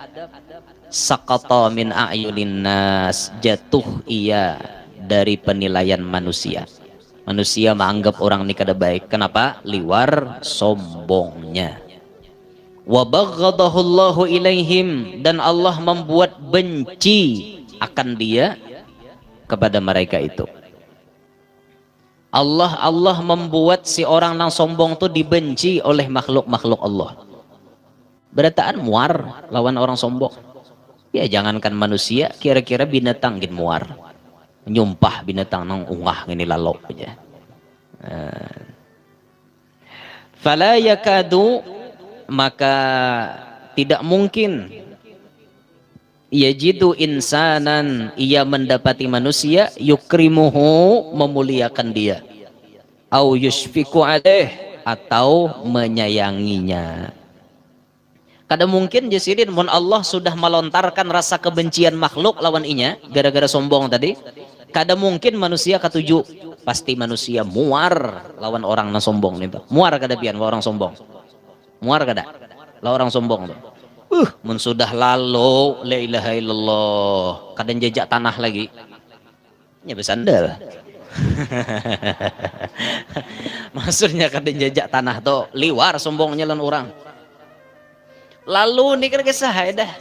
saqata min a'yunin nas jatuh ia dari penilaian manusia. Manusia menganggap orang ini kada baik. Kenapa? Liwar sombongnya. Wa baghadahu Allahu ilaihim dan Allah membuat benci akan dia kepada mereka itu. Allah membuat si orang yang sombong itu dibenci oleh makhluk-makhluk Allah. Berataan muar lawan orang sombong. Ya jangankan manusia, kira-kira binatang gin muar. Nyumpah binatang nang ungah ini lalok aja. Fala yakadu maka tidak mungkin yajidu insanan ia mendapati manusia yukrimuhu memuliakan dia au yushfiqu alaih atau menyayanginya. Kada mungkin jasidin mun Allah sudah melontarkan rasa kebencian makhluk lawan inya gara-gara sombong tadi. Kada mungkin manusia ketujuh. Pasti manusia muar lawan orang na sombong nih. Muar kada pian orang sombong. Muar kada. Lawan orang sombong tuh. Mun sudah lalu la ilaha illallah kada jejak tanah lagi. Nya besandal. Maksudnya kada jejak tanah tuh liwar sombongnya lawan orang. Lalu ini kan kisah dah.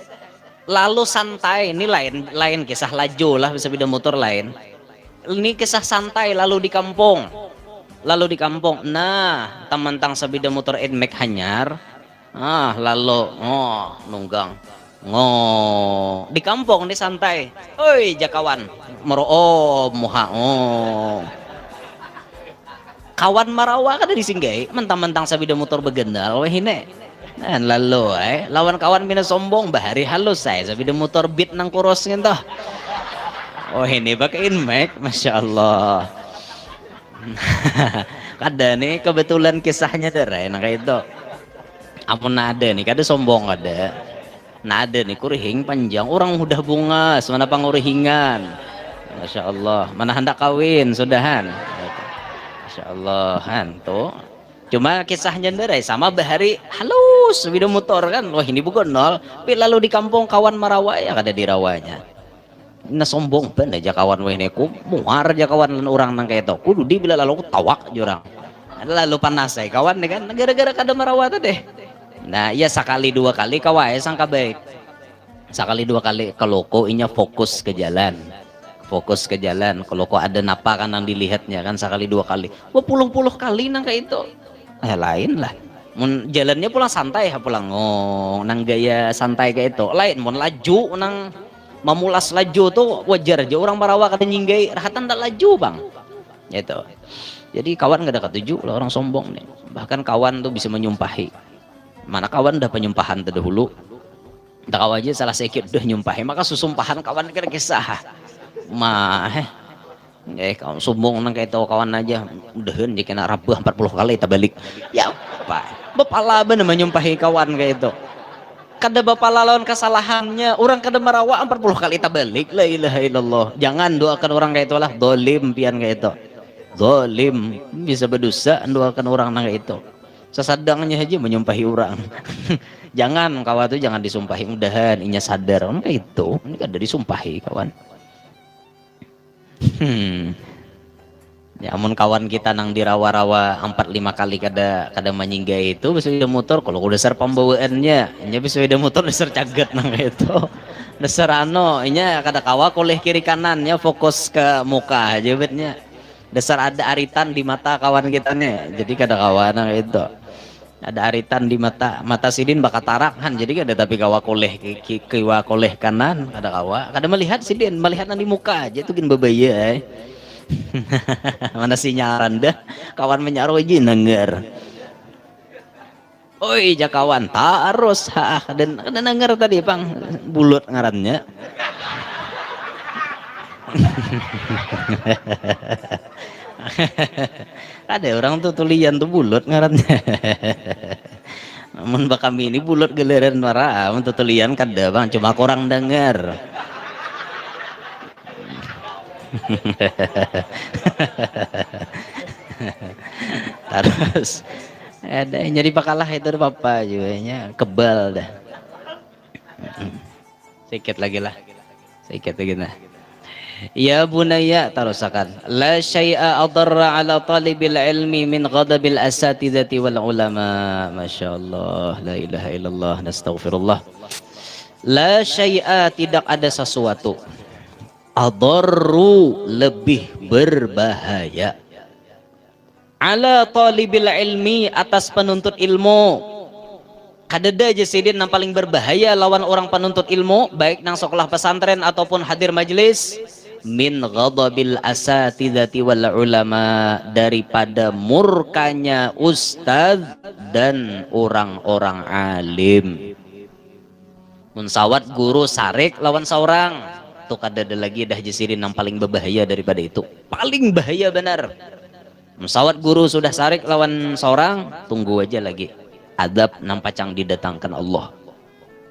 Lalu santai ini lain kisah laju lah bisa beda motor lain. Ini kisah santai lalu di kampung. Lalu di kampung. Nah, teman-teman sabida motor Nmax hanyar. Lalu nunggang. Di kampung di santai. Oi jakawan. Muha. kawan marawa kada disinggai mentang-mentang sabida motor begendal weh hine nah lalu lawan kawan mina sombong bahari halus saya sabida motor beat nang kuros ngento oh ini pakein mic masya Allah. Kada nih kebetulan kisahnya derai nah kayak itu ampun ada nih kada sombong ada nah ada nih kurihing panjang orang udah bunga semana pangurihingan masya Allah mana hendak kawin sudahan masya Allah han tuh cuma kisahnya derai sama bahari halus video motor kan wah ini bukan nol tapi lalu di kampung kawan marawa ya kada dirawanya na sombong ben aja kawan weh neku muar aja kawan orang nang kayak itu kudu di bila lalu tawak jurang lalu panas kawan nih kan gara-gara kada merawat deh nah ya sekali dua kali kawai sangka baik sekali dua kali kalau kok inya fokus ke jalan kalau kok ada napa kan yang dilihatnya kan sekali dua kali wah puluh-puluh kali nang kayak itu lain lah mun jalannya pulang santai pulang ngong nang gaya santai kayak itu lain mun laju nang memulas laju tuh wajar aja orang marawa kata nyinggai rahatan tak laju bang itu jadi kawan gak ada ketujuh lah orang sombong nih bahkan kawan tuh bisa menyumpahi mana kawan udah penyumpahan terdahulu tak kawan aja salah sedikit udah nyumpahi maka susumpahan kawan kira kisah mah kawan sombong nang kayak itu kawan aja udahan dia kena rabuh 40 kali tak balik ya apa bepala bener menyumpahi kawan kayak itu kada bapak lawan kesalahannya orang kada merawa 40 kali tabalik la ilaha illallah jangan doakan orang kayak itulah dolim pian kayak itu dolim bisa berdosa doakan orang nang kayak itu sesadangnya aja menyumpahi orang jangan kawan tuh jangan disumpahi mudahan inya sadar kayak itu ini kada disumpahi kawan ya amun kawan kita nang dirawa-rawa 4-5 kali kada menyinggai itu bisa udah motor kalau dasar pembawaannya nya bisa udah motor dasar caget nang itu dasar inya kada kawa koleh kiri kanannya fokus ke muka aja betnya dasar ada aritan di mata kawan kita nih jadi kada kawa nang itu ada aritan di mata sidin bakal tarakhan jadi kada tapi kawa koleh kiwa koleh kanan kada kawa kada melihat sidin melihat nang di muka aja itu gin babaya mana sinyaran dah kawan menyaruh aja denger oi ja kawan tarus dan denger tadi pang bulut ngarannya ada orang tuh tulian tuh bulut ngarannya namun kami ini bulut geleran marah untuk tulian kada bang cuma kurang denger terus ada yang jadi pakalah itu papa juga kebal dah sedikit lagi lah ya bunaya tarusakan la syai'a adarra ala talibil ilmi min ghadabil asatidati wal ulama masyaallah la ilaha illallah nastaghfirullah la syai'a tidak ada sesuatu adarru lebih berbahaya ala talibil ilmi atas penuntut ilmu kadada aja sidin yang paling berbahaya lawan orang penuntut ilmu baik nang sekolah pesantren ataupun hadir majelis min ghadabil asatidati wal ulama daripada murkanya ustadz dan orang-orang alim munsawat guru sarik lawan seorang tuh kadada lagi dah jesirin yang paling berbahaya daripada itu paling bahaya benar musawat guru sudah sarik lawan seorang tunggu aja lagi adab nampacang didatangkan Allah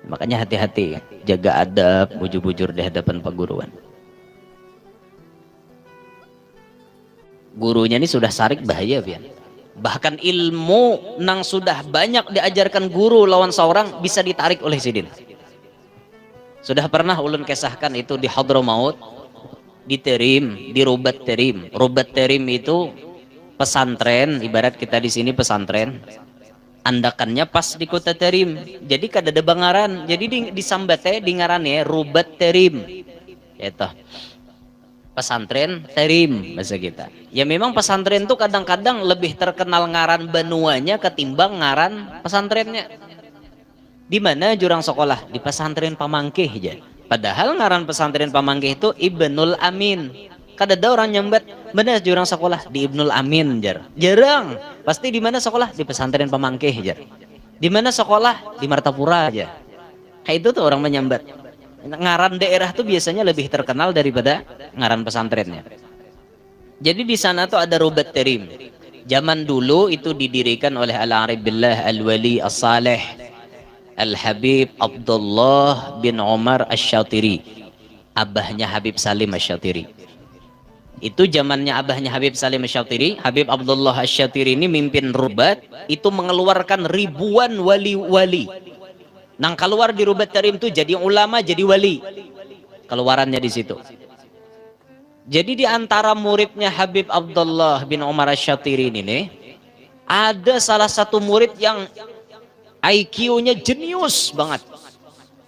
makanya hati-hati jaga adab bujur-bujur di hadapan perguruan gurunya ini sudah sarik bahaya pian bahkan ilmu nang sudah banyak diajarkan guru lawan seorang bisa ditarik oleh sidin sudah pernah ulun kesahkan itu di Hadramaut di Terim di Rubat Terim itu pesantren ibarat kita di sini pesantren andakannya pas di kota Terim jadi kada ada bangaran jadi di sambate di ngarannya Rubat Terim itu pesantren Terim bahasa kita ya memang pesantren tuh kadang-kadang lebih terkenal ngaran benuanya ketimbang ngaran pesantrennya di mana jurang sekolah di pesantren Pamangkih aja padahal ngaran pesantren Pamangkih itu Ibnul Amin Kadada orang nyambat, mana jurang sekolah di Ibnul Amin jar. Jarang. Pasti di mana sekolah? Di pesantren Pamangkeh jar. Di mana sekolah? Di Martapura aja. Kayak itu tuh orang menyambat. Ngaran daerah tuh biasanya lebih terkenal daripada ngaran pesantrennya. Jadi di sana tuh ada Rubat Terim. Zaman dulu itu didirikan oleh Al-Arif Billah Al-Wali As-Saleh Al-Habib Abdullah bin Umar Asy-Syatiri, abahnya Habib Salim Asy-Syatiri. Itu zamannya abahnya Habib Salim Asy-Syatiri. Habib Abdullah Asy-Syatiri ini mimpin Rubat, itu mengeluarkan ribuan wali-wali. Nang keluar di Rubat Terim itu jadi ulama, jadi wali. Keluarannya di situ. Jadi di antara muridnya Habib Abdullah bin Umar Asy-Syatiri ini nih, ada salah satu murid yang IQ-nya jenius banget.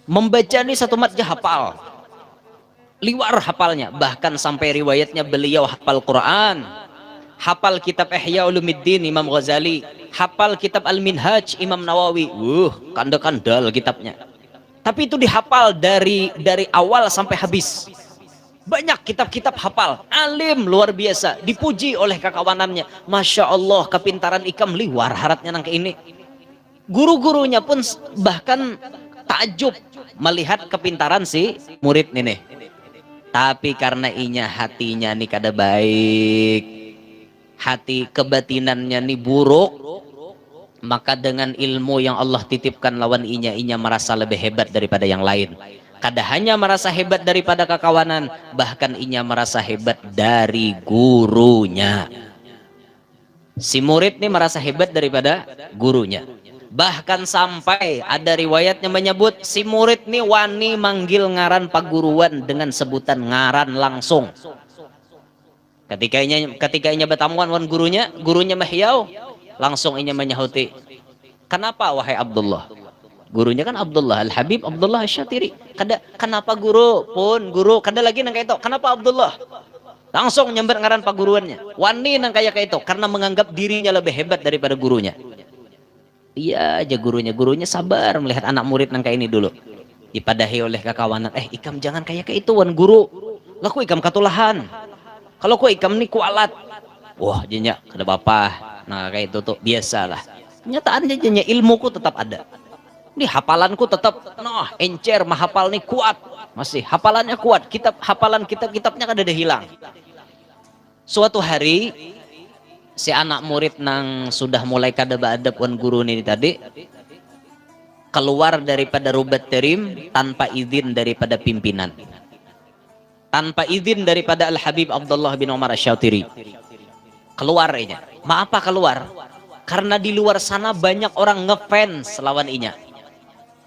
Membaca nih satu matnya hafal. Liwar hafalnya. Bahkan sampai riwayatnya beliau hafal Quran. Hafal kitab Ihya Ulumuddin Imam Ghazali. Hafal kitab Al-Minhaj Imam Nawawi. Kandal-kandal kitabnya. Tapi itu dihafal dari awal sampai habis. Banyak kitab-kitab hafal. Alim luar biasa. Dipuji oleh kakawanannya. Masya Allah kepintaran ikam liwar haratnya nang ke ini. Guru-gurunya pun bahkan takjub melihat kepintaran si murid nih. Tapi karena inya hatinya nih kada baik, hati kebatinannya nih buruk, maka dengan ilmu yang Allah titipkan lawan inya merasa lebih hebat daripada yang lain. Kada hanya merasa hebat daripada kakawanan, bahkan inya merasa hebat dari gurunya. Si murid nih merasa hebat daripada gurunya. Bahkan sampai ada riwayatnya menyebut si murid nih wani manggil ngaran paguruan dengan sebutan ngaran langsung. Ketika inya bertamuan wan gurunya mahyau, langsung inya menyahuti, kenapa wahai Abdullah? Gurunya kan Abdullah Al-Habib Abdullah Asy-Syatiri. Kenapa guru? Kada lagi nang kayak itu. Kenapa Abdullah? Langsung nyamber ngaran paguruannya. Wani nang kayak itu karena menganggap dirinya lebih hebat daripada gurunya. Iya aja gurunya sabar melihat anak murid nang kayak ini dulu. Dipadahi oleh kakawanan, ikam jangan kayak itu wan guru. Laku ikam katulahan. Kalau ku ikam nih kualat. Wah jenya kada apa-apa. Nah kayak itu tuh biasalah. Kenyataannya jenya ilmuku tetap ada. Ini hafalanku tetap encer mahafal nih kuat. Masih hafalannya kuat. Kitabnya kada ada hilang. Suatu hari si anak murid nang sudah mulai kada beadab wan guru ini tadi keluar daripada Rubat Terim tanpa izin daripada pimpinan, tanpa izin daripada Al-Habib Abdullah bin Umar Asy-Syatiri. Keluar inya. Apa keluar? Karena di luar sana banyak orang ngefans lawan inya.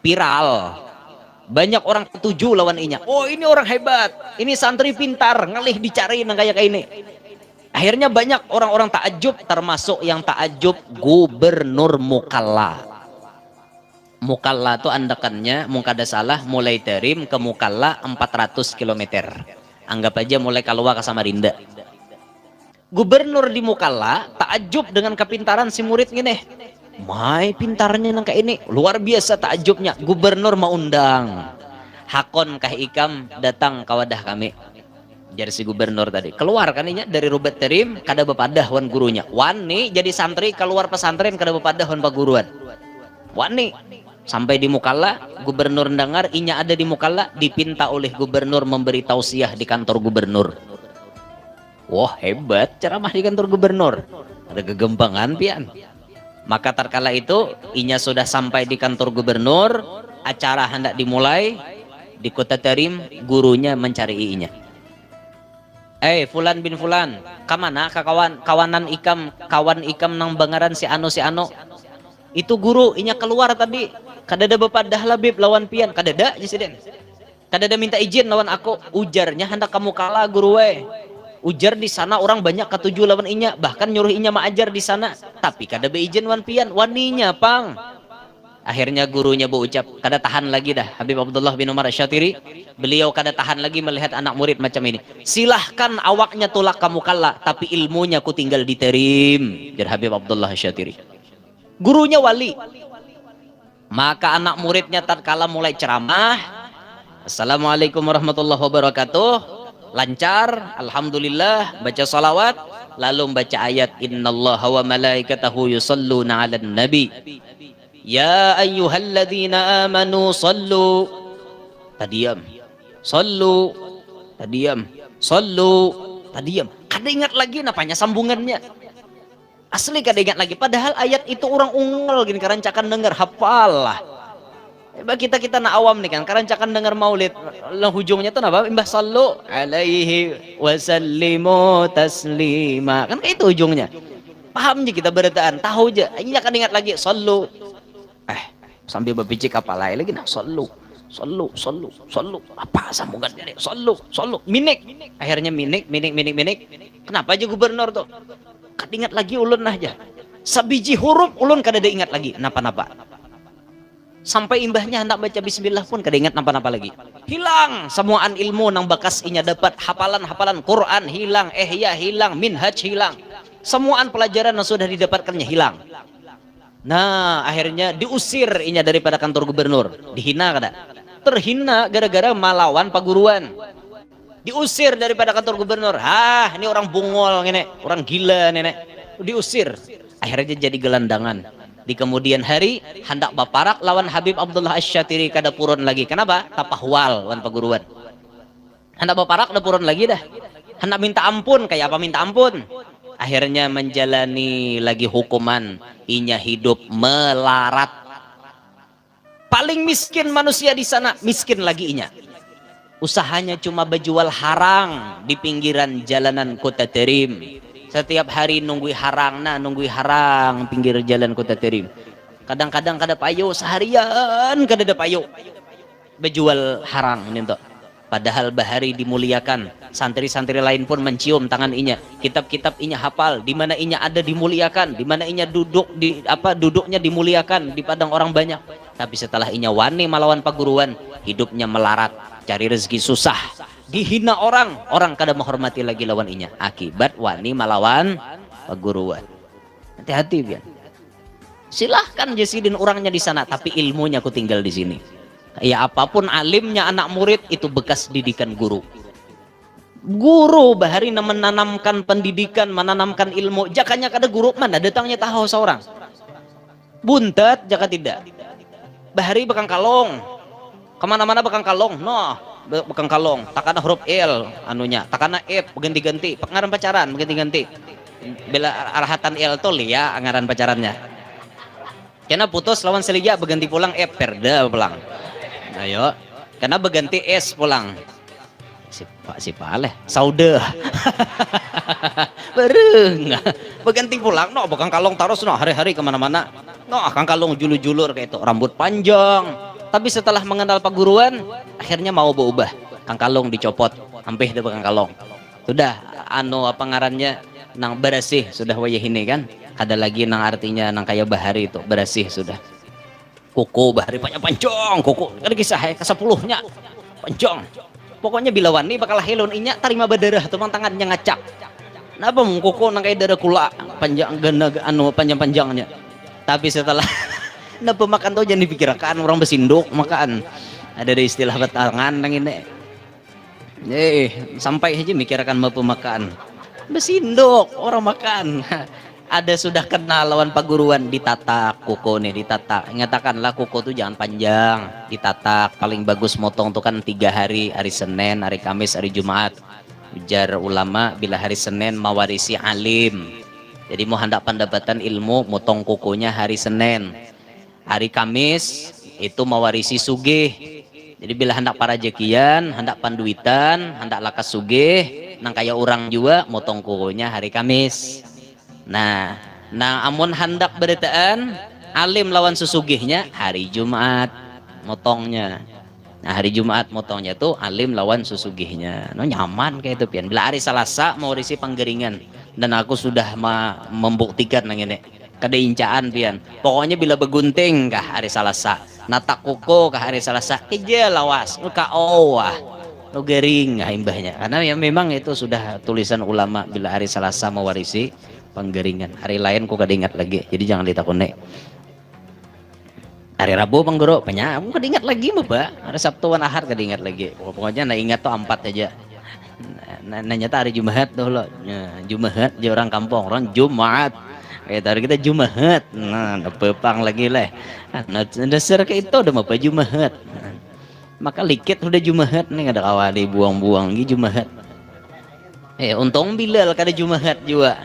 Viral. Banyak orang ketujuh lawan inya. Oh ini orang hebat. Ini santri pintar. Ngalih dicari nang kayak ini. Akhirnya banyak orang-orang takjub, termasuk yang takjub Gubernur Mukalla. Mukalla itu andakannya, mungkada salah, mulai Terim ke Mukalla 400 km. Anggap aja mulai Kalwa ke Samarinda. Gubernur di Mukalla takjub dengan kepintaran si murid gini. Mai pintarnya nang kayak ini, luar biasa takjubnya. Gubernur mau undang. Hakon kah ikam datang ke wadah kami. Jadi si gubernur tadi keluar kan inya dari Rubat Terim kada bepadah wan gurunya. Wani jadi santri keluar pesantren kada bepadah wan paguruan. Wani sampai di Mukalla, gubernur dengar inya ada di Mukalla, dipinta oleh gubernur memberi tausiah di kantor gubernur. Wah hebat ceramah di kantor gubernur. Ada kegembangan pian. Maka tatkala itu inya sudah sampai di kantor gubernur, acara hendak dimulai di kota Terim, gurunya mencari inya. Fulan bin Fulan, kamana kawanan kawan ikam nang bangaran si Ano. Itu guru inya keluar tadi. Kadada bepadah labib lawan pian, kadada jesiden. Kadada minta izin lawan aku. Ujarnya hendak kamu kalah guru we. Ujar di sana orang banyak ketujuh lawan inya, bahkan nyuruh inya maajar di sana. Tapi kada beizin wan pian, waninya pang. Akhirnya gurunya berucap, kada tahan lagi dah Habib Abdullah bin Umar Asy-Syatiri. Beliau kada tahan lagi melihat anak murid macam ini. Silahkan awaknya tolak kamu kalah, tapi ilmunya ku tinggal di Terim. Jadi Habib Abdullah Asy-Syatiri. Gurunya wali. Maka anak muridnya tatkala mulai ceramah, Assalamualaikum warahmatullahi wabarakatuh. lancar, alhamdulillah, baca salawat, lalu baca ayat innallaha wa malaikatahu yusalluna 'alan nabi. Ya ayyuhalladzina amanu sallu. Tadiam. Sallu. Tadiam. Sallu. Tadiam. Kada ingat lagi napanya sambungannya. Asli kada ingat lagi. Padahal ayat itu orang ungel gini karancakan dengar hafal lah. Kita nak awam nih kan, karancakan dengar maulid, hujungnya tuh apa? Imbah sallu alaihi wasallimu taslima. Kan kayak itu ujungnya. Paham aja kita berataan, tahu aja. Ini akan ingat lagi sallu. Sambil berpicik apa lagi nah sallu. Apa sambungannya nih? Sallu. Minik. Akhirnya minik. Kenapa aja gubernur tuh? Kad ingat lagi ulun aja. Sabiji huruf ulun kada ada ingat lagi. Napa-napa. Sampai imbahnya hendak baca bismillah pun kada ingat napa-napa lagi. Hilang semuaan ilmu nang bakas inya dapat, hafalan Quran hilang, ihya hilang, minhaj hilang. Semuaan pelajaran yang sudah didapatkannya hilang. Nah, akhirnya diusir inya daripada kantor gubernur. Dihina kada? Terhina gara-gara malawan paguruan. Diusir daripada kantor gubernur. Ini orang bungol ngene, orang gila nenek. Diusir. Akhirnya jadi gelandangan. Di kemudian hari hendak baparak lawan Habib Abdullah Asy-Syatiri kada purun lagi. Kenapa? Tapahwal lawan paguruan. Hendak baparak kada purun lagi dah. Hendak minta ampun, kayak apa minta ampun? Akhirnya menjalani lagi hukuman, inya hidup melarat. Paling miskin manusia di sana, miskin lagi inya. Usahanya cuma berjual harang di pinggiran jalanan Kota Terim. Setiap hari nunggui harang pinggir jalan Kota Terim. Kadang-kadang kada payo seharian kada ada payo. Berjual harang ini tuh. Padahal bahari dimuliakan. Santri-santri lain pun mencium tangan inya. Kitab-kitab inya hafal. Di mana inya ada dimuliakan. Di mana inya duduknya dimuliakan di padang orang banyak. Tapi setelah inya wani malawan paguruan, hidupnya melarat, cari rezeki susah. Dihina orang kada menghormati lagi lawan inya akibat wani malawan paguruan. Hati-hati biar. Silahkan jesidin orangnya di sana, tapi ilmunya aku tinggal di sini. Ya apapun alimnya anak murid itu bekas didikan guru. Guru bahari menanamkan pendidikan, menanamkan ilmu. Jakanya kada guru mana datangnya tahu seorang. Buntet jaka tidak. Bahari bekang kalong. Kemana-mana bekang kalong. Bekang kalong, takana huruf L anunya, takana F berganti-ganti, pengaran pacaran berganti-ganti. Bila arahatan L to lia angaran pacarannya. Karena putus lawan seliga berganti pulang F perda pulang. Ayo, karena berganti S pulang. Si paleh, sauda. Bareng. Berganti pulang, bekang kalong terus hari-hari kemana-mana. Kang kalong julur-julur kayak itu, rambut panjang. Tapi setelah mengenal paguruan, akhirnya mau berubah. Kang kalong dicopot, hampir deh Kang kalong. Sudah, apa ngarannya, nang bersih sudah wayah ini kan. Ada lagi nang artinya nang kayak bahari itu bersih sudah. Kuku bahari panjang, kuku. Kan kisah ke-10-nya panjang. Pokoknya bila wani bakal helon inya tarima berdarah tuh tangannya ngacak. Napa mung kuku nang kayak darah kula panjang panjang-panjangnya. Tapi setelah napa makan tuh jangan dipikirkan orang besinduk makan. Ada istilah batangan nang ini. Sampai aja mikirkan mau makan. Besinduk orang makan. Ada sudah kenal lawan paguruan ditatak kuku nih ditatak. Ingatakanlah kuku tuh jangan panjang, ditatak. Paling bagus motong tuh kan 3 hari, hari Senin, hari Kamis, hari Jumat. Ujar ulama bila hari Senin mewarisi alim. Jadi mau hendak pendapatan ilmu motong kukunya hari Senin. Hari Kamis itu mewarisi sugih. Jadi bila hendak parajekian, hendak panduitan, hendak lakas sugih, nang kaya orang juga motong kukunya hari Kamis. Nah amun hendak beritaan alim lawan susugihnya hari Jumat motongnya. Nah hari Jumat motongnya tuh alim lawan susugihnya. Nyaman kayak itu pian. Bila hari Selasa mau risi panggeringan dan aku sudah membuktikan nang ini. Kada incaan pian. Pokoknya bila begunting kah hari Selasa, natak kuku kah hari Selasa, ija lawas, ka wah. Lo gering imbahnya. Karena ya memang itu sudah tulisan ulama bila hari Selasa mewarisi panggeringan. Hari lain kok kada ingat lagi. Jadi jangan ditakuni. Hari Rabu panggoro banyak. Aku kada ingat lagi Mbak. Hari Sabtu wan Ahad kada ingat lagi. Pokoknya na ingat tuh 4 aja. Nanya hari Jumat tuh lo. Jumat di orang kampung, orang Jumat. Kayak tadi kita Jumat. Nah, pepang lagi lah. Nah, dasar kayak itu udah mau apa Jumat. Maka likit udah Jumat nih ada kawali buang-buang lagi Jumat. Untung Bilal kada Jumat juga.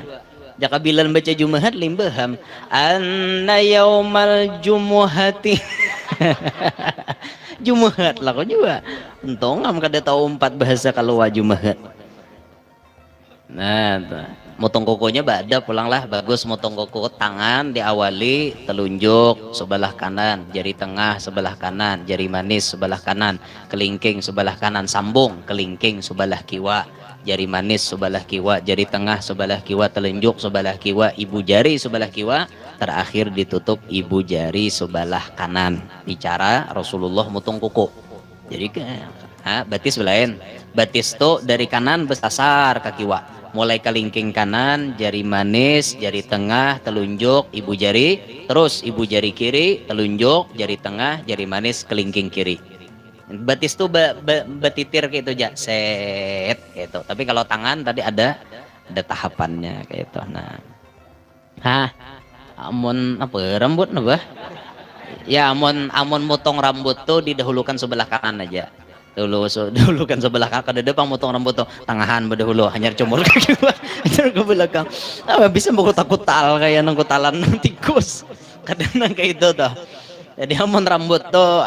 Jaka Bilal baca Jumat limbaham anna yaumal jumuhati. Jumat lah kok juga. Untung am kada tahu 4 bahasa kalau Jumat. Nah, motong kokonya bada pulanglah bagus motong koko tangan diawali telunjuk sebelah kanan, jari tengah sebelah kanan, jari manis sebelah kanan, kelingking sebelah kanan sambung, kelingking sebelah kiwa, jari manis sebelah kiwa, jari tengah sebelah kiwa, telunjuk sebelah kiwa, ibu jari sebelah kiwa, terakhir ditutup ibu jari sebelah kanan. Bicara Rasulullah motong koko. Jadi batis lain. Batis tuh dari kanan besasar ke kiwa. Mulai kelingking kanan, jari manis, jari tengah, telunjuk, ibu jari, terus ibu jari kiri, telunjuk, jari tengah, jari manis, kelingking kiri. Batis tuh betitir gitu aja, set gitu. Tapi kalau tangan tadi ada tahapannya kayak itu. Nah, amun apa rambut napa? Ya amun motong rambut tuh didahulukan sebelah kanan aja. Dulu kan sebelah kakak depan motong rambut tuh tangahan berdahulu hanya cumur kaki ke belakang bisa mau takut tal kayak nang kutalan tikus kadang kayak itu tuh. Jadi amun rambut tuh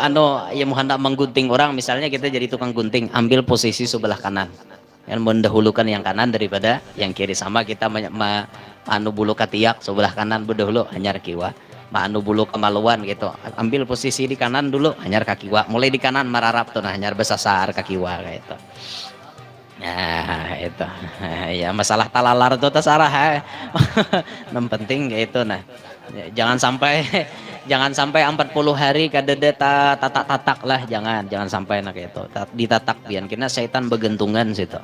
ya mau hendak menggunting orang misalnya kita jadi tukang gunting ambil posisi sebelah kanan yang mendahulukan yang kanan daripada yang kiri sama kita bulu katiak sebelah kanan berdahulu hanya kiwa bulu kemaluan gitu ambil posisi di kanan dulu hanyar kaki wa mulai di kanan mararap tuh hanyar besasar kaki wa kayak itu. Nah itu ya masalah talalar tuh terserah yang penting kayak itu. Nah jangan sampai 40 hari kadede tatak lah jangan sampai nak itu ditatak pian kena setan begentungan situ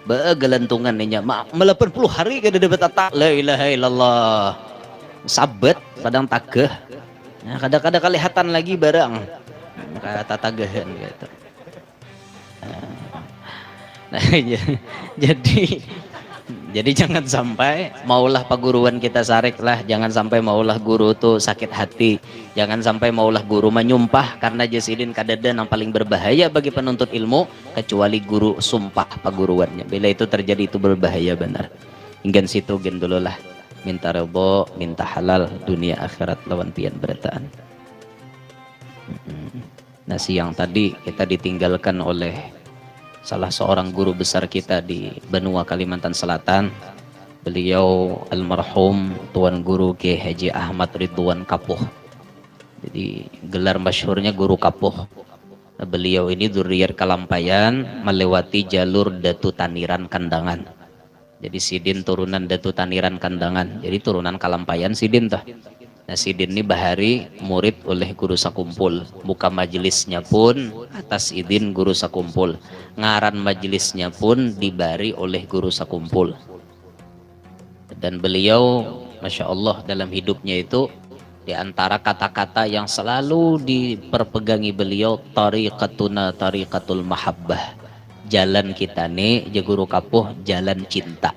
begelentungan nih nya 80 hari kadede betatak la ilaha illallah sabet kadang tagah. Nah, kadang-kadang kelihatan lagi barang kata tagahan gitu. Nah, jadi jangan sampai maulah paguruan kita sarik lah, jangan sampai maulah guru tuh sakit hati, jangan sampai maulah guru menyumpah karena jasidin kadada yang paling berbahaya bagi penuntut ilmu kecuali guru sumpah paguruannya. Bila itu terjadi itu berbahaya benar. Hingga situ gen dulu lah. Minta rebo, minta halal dunia akhirat lawan pian berataan. Nah siang tadi kita ditinggalkan oleh salah seorang guru besar kita di benua Kalimantan Selatan. Beliau almarhum Tuan Guru Kiai Haji Ahmad Ridwan Kapuh. Jadi gelar masyhurnya Guru Kapuh. Nah, beliau ini dzurriyyah Kalampayan melewati jalur Datu Taniran Kandangan. Jadi Sidin turunan Datu Taniran Kandangan. Jadi turunan Kalampayan Sidin tuh. Nah Sidin ini bahari murid oleh guru sakumpul. Muka majelisnya pun atas izin guru sakumpul. Ngaran majelisnya pun dibari oleh guru sakumpul. Dan beliau Masya Allah dalam hidupnya itu di antara kata-kata yang selalu diperpegangi beliau tariqatul mahabbah. Jalan kita nih Guru Kapuh jalan cinta.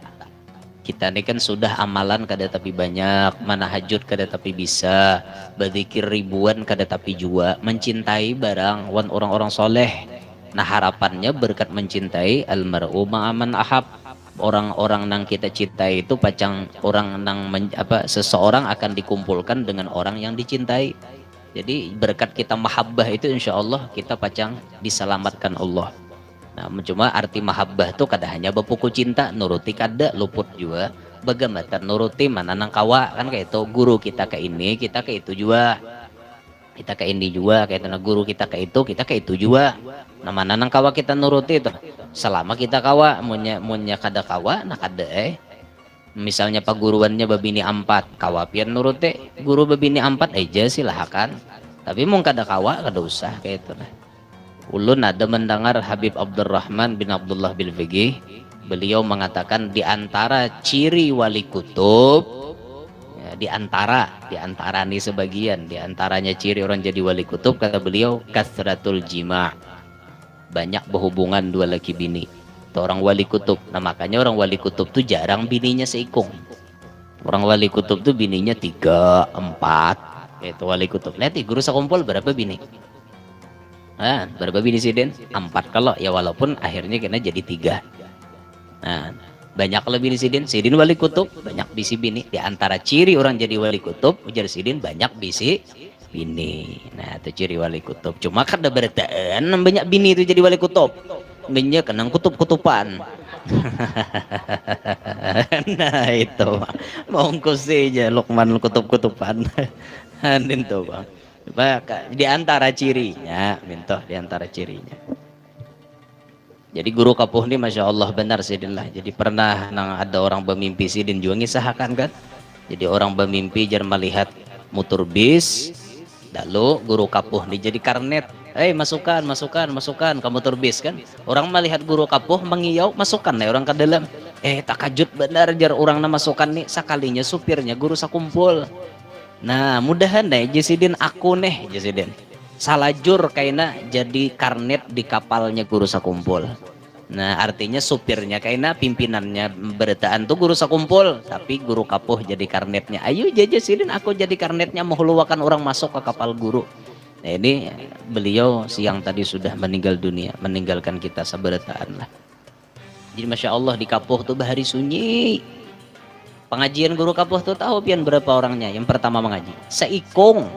Kita nih kan sudah amalan kada tapi banyak, manahajud kada tapi bisa, berzikir ribuan kada tapi jua mencintai barang wan orang-orang soleh. Nah harapannya berkat mencintai almar'u ma'aman ahab, orang-orang nang kita cintai itu pacang orang nang seseorang akan dikumpulkan dengan orang yang dicintai. Jadi berkat kita mahabbah itu insya Allah kita pacang diselamatkan Allah. Nah, cuma arti mahabbah tuh kada hanya bepuku cinta, nuruti kada luput juga. Bagaimana nuruti mana nang kawa kan kayak itu guru kita ke ini, kita ke itu juga. Kita ke ini juga kayak itu guru kita ke itu, kita ke itu juga. Nah, mana nang kawa kita nuruti itu. Selama kita kawa, munya kada kawa, nah kada misalnya paguruannya babini 4, kawa pian nuruti. Guru babini 4 aja silahkan. Tapi mung kada kawa kada usah kayak itu. Ulun ada mendengar Habib Abdurrahman bin Abdullah bin Fiqih, beliau mengatakan di antara ciri wali kutub ya, di antara nih sebagian di antaranya ciri orang jadi wali kutub kata beliau kasratul jima', banyak berhubungan dua laki bini. Itu orang wali kutub. Nah makanya orang wali kutub tuh jarang bininya seikung. Orang wali kutub tuh bininya 3, 4. Itu wali kutub. Lihat guru sakumpul berapa bini? Nah, berapa bini sih Den? 4 kalau ya, walaupun akhirnya kena jadi 3. Nah, banyak lebih di Sidin wali kutub, banyak bisi bini. Di antara ciri orang jadi wali kutub, ujar Sidin banyak bisi bini. Nah, itu ciri wali kutub. Cuma kan ada beritaan banyak bini itu jadi wali kutub. Banyak kenang kutub-kutupan. Nah, itu mongkos aja Lukman kutub-kutupan. Andin tuh, Bang. Di antara cirinya, mintoh di antara cirinya. Jadi guru kapuh ini masya Allah benar Sidin lah. Jadi pernah ada orang bermimpi Sidin juga ngisahkan kan. Jadi orang bermimpi jar melihat motor bis, lalu guru kapuh ini jadi karnet. Masukkan ke motor bis kan. Orang melihat guru kapuh mengiyau masukkan nih orang ke dalam. Tak kajut benar jar orang masukkan nih sekalinya supirnya guru sakumpul. Nah mudahan nih Jasidin aku nih Jasidin salajur kaina jadi karnet di kapalnya guru sakumpul. Nah artinya supirnya kaina pimpinannya beritaan tuh guru sakumpul, tapi guru kapuh jadi karnetnya. Ayo Jasidin aku jadi karnetnya menghuluakan orang masuk ke kapal guru. Nah ini beliau siang tadi sudah meninggal dunia, meninggalkan kita seberitaan lah. Jadi masya Allah di kapuh tuh bahari sunyi. Pengajian guru kapuh tuh tahu pian berapa orangnya? Yang pertama mengaji seikung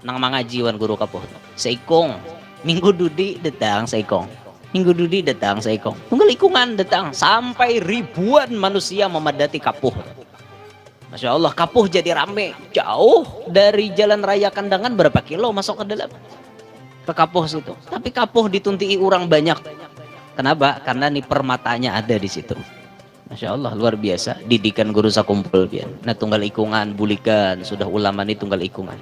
nang mengajiwan guru kapuh seikung. Minggu dudi datang seikung, minggu dudi datang seikung, tunggal ikungan datang sampai ribuan manusia memadati kapuh. Masya Allah kapuh jadi rame, jauh dari jalan raya Kandangan berapa kilo masuk ke dalam ke kapuh situ. Tapi kapuh dituntii orang banyak. Kenapa? Karena nih permatanya ada di situ. Masya Allah luar biasa didikan guru sakumpul pian. Nah tunggal ikungan bulikan sudah ulama nih tunggal ikungan.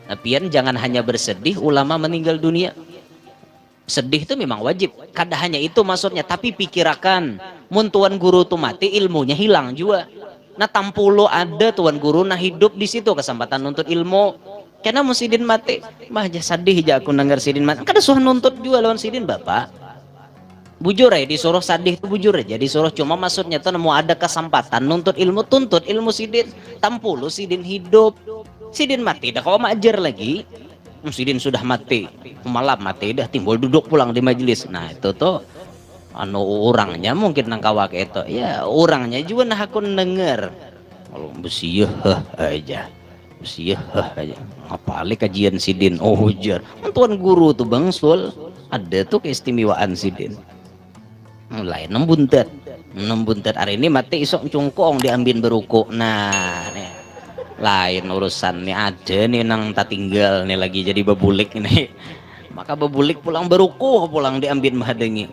Nah pian jangan hanya bersedih ulama meninggal dunia. Sedih itu memang wajib. Kada hanya itu maksudnya, tapi pikirakan mun tuan guru tuh mati ilmunya hilang juga. Nah tampulo ada tuan guru nah hidup di situ kesempatan nuntut ilmu. Karena mun Sidin mati, mah sedih aja aku dengar Sidin mati. Kada suah nuntut juga lawan Sidin bapak. Bujur ya disuruh sadih itu bujur aja disuruh, cuma maksudnya tuh mau ada kesempatan nuntut ilmu, tuntut ilmu Sidin. Tampulu Sidin hidup, Sidin mati dah kau majar lagi. Sidin sudah mati malam mati dah timbul duduk pulang di majelis. Nah itu tuh orangnya mungkin nangkawak itu ya orangnya juga nah aku denger kalau besiyah aja besiyah aja ngapalik kajian Sidin. Oh hujar tuan guru tuh Bang Sul ada tuh keistimewaan Sidin lain nembuntet hari ini mati isok cungkong diambil beruku. Nah nih lain urusan nih ada nih nang tak tinggal nih lagi jadi bebulik ini maka bebulik pulang beruku pulang diambil mahadengi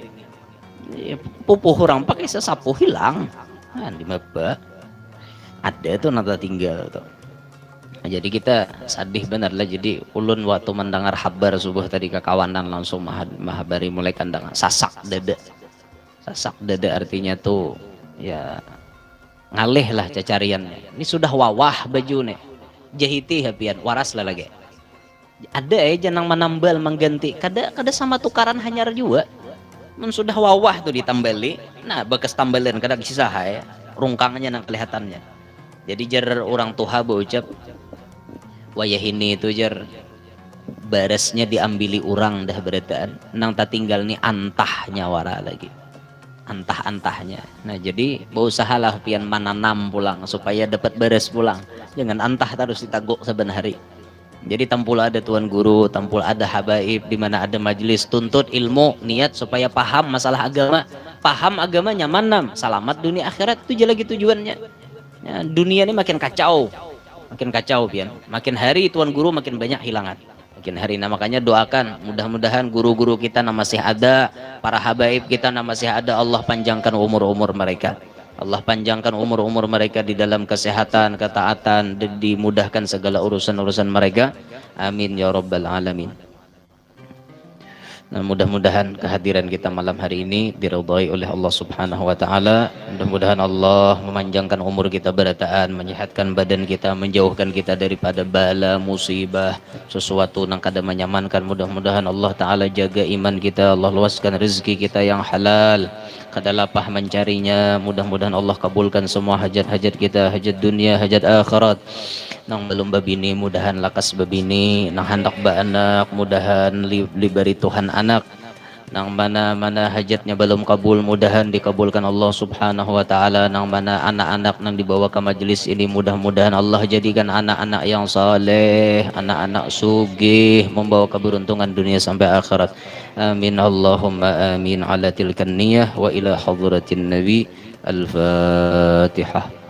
pupuh orang pakai sesapu hilang di maba ada tuh nang tak tinggal tuh. Nah, jadi kita sadih benar lah. Jadi ulun waktu mendengar kabar subuh tadi ke kawanan langsung mahabari mulai kandang sasak dada artinya tuh ya ngalih lah cacariannya. Ini sudah wawah baju nih jahiti hapian waras lah lagi ada janang menambal mengganti kada sama tukaran hanyar juga sudah wawah tuh ditambali. Nah bekas tambalan kada kisah ya rungkangnya nang kelihatannya. Jadi jar orang tuha berucap wayah ini itu jar baresnya diambili orang dah beritaan nang tak tinggal nih antahnya wara lagi antah-antahnya. Nah jadi berusahalah pian menanam pulang supaya dapat beres pulang, jangan antah terus ditaguk saben hari. Jadi tampul ada tuan guru, tampul ada habaib, di mana ada majelis tuntut ilmu, niat supaya paham masalah agama, paham agamanya manam, selamat dunia akhirat itu lagi tujuannya. Ya, dunia ini makin kacau pian, makin hari tuan guru makin banyak hilangan. Makin hari. Nah makanya doakan mudah-mudahan guru-guru kita masih ada, para habaib kita masih ada, Allah panjangkan umur-umur mereka, Allah panjangkan umur-umur mereka di dalam kesehatan, ketaatan, dimudahkan segala urusan-urusan mereka, amin ya rabbal alamin. Nah, mudah-mudahan kehadiran kita malam hari ini diridhai oleh Allah Subhanahu wa taala. Mudah-mudahan Allah memanjangkan umur kita berataan, menyehatkan badan kita, menjauhkan kita daripada bala, musibah, sesuatu yang kada menyamankan. Mudah-mudahan Allah taala jaga iman kita, Allah luaskan rezeki kita yang halal. Kada lapah mencarinya. Mudah-mudahan Allah kabulkan semua hajat-hajat kita, hajat dunia, hajat akhirat. Nang belum babini mudahan lakas babini, nang hendak ba anak mudahan liberi Tuhan anak, nang mana hajatnya belum kabul mudahan dikabulkan Allah Subhanahu wa taala, nang mana anak-anak nang dibawa ke majelis ini mudah-mudahan Allah jadikan anak-anak yang saleh, anak-anak sugih, membawa keberuntungan dunia sampai akhirat. Amin Allahumma amin ala tilkan niyah wa ila hadratin nabi. Al-Fatihah.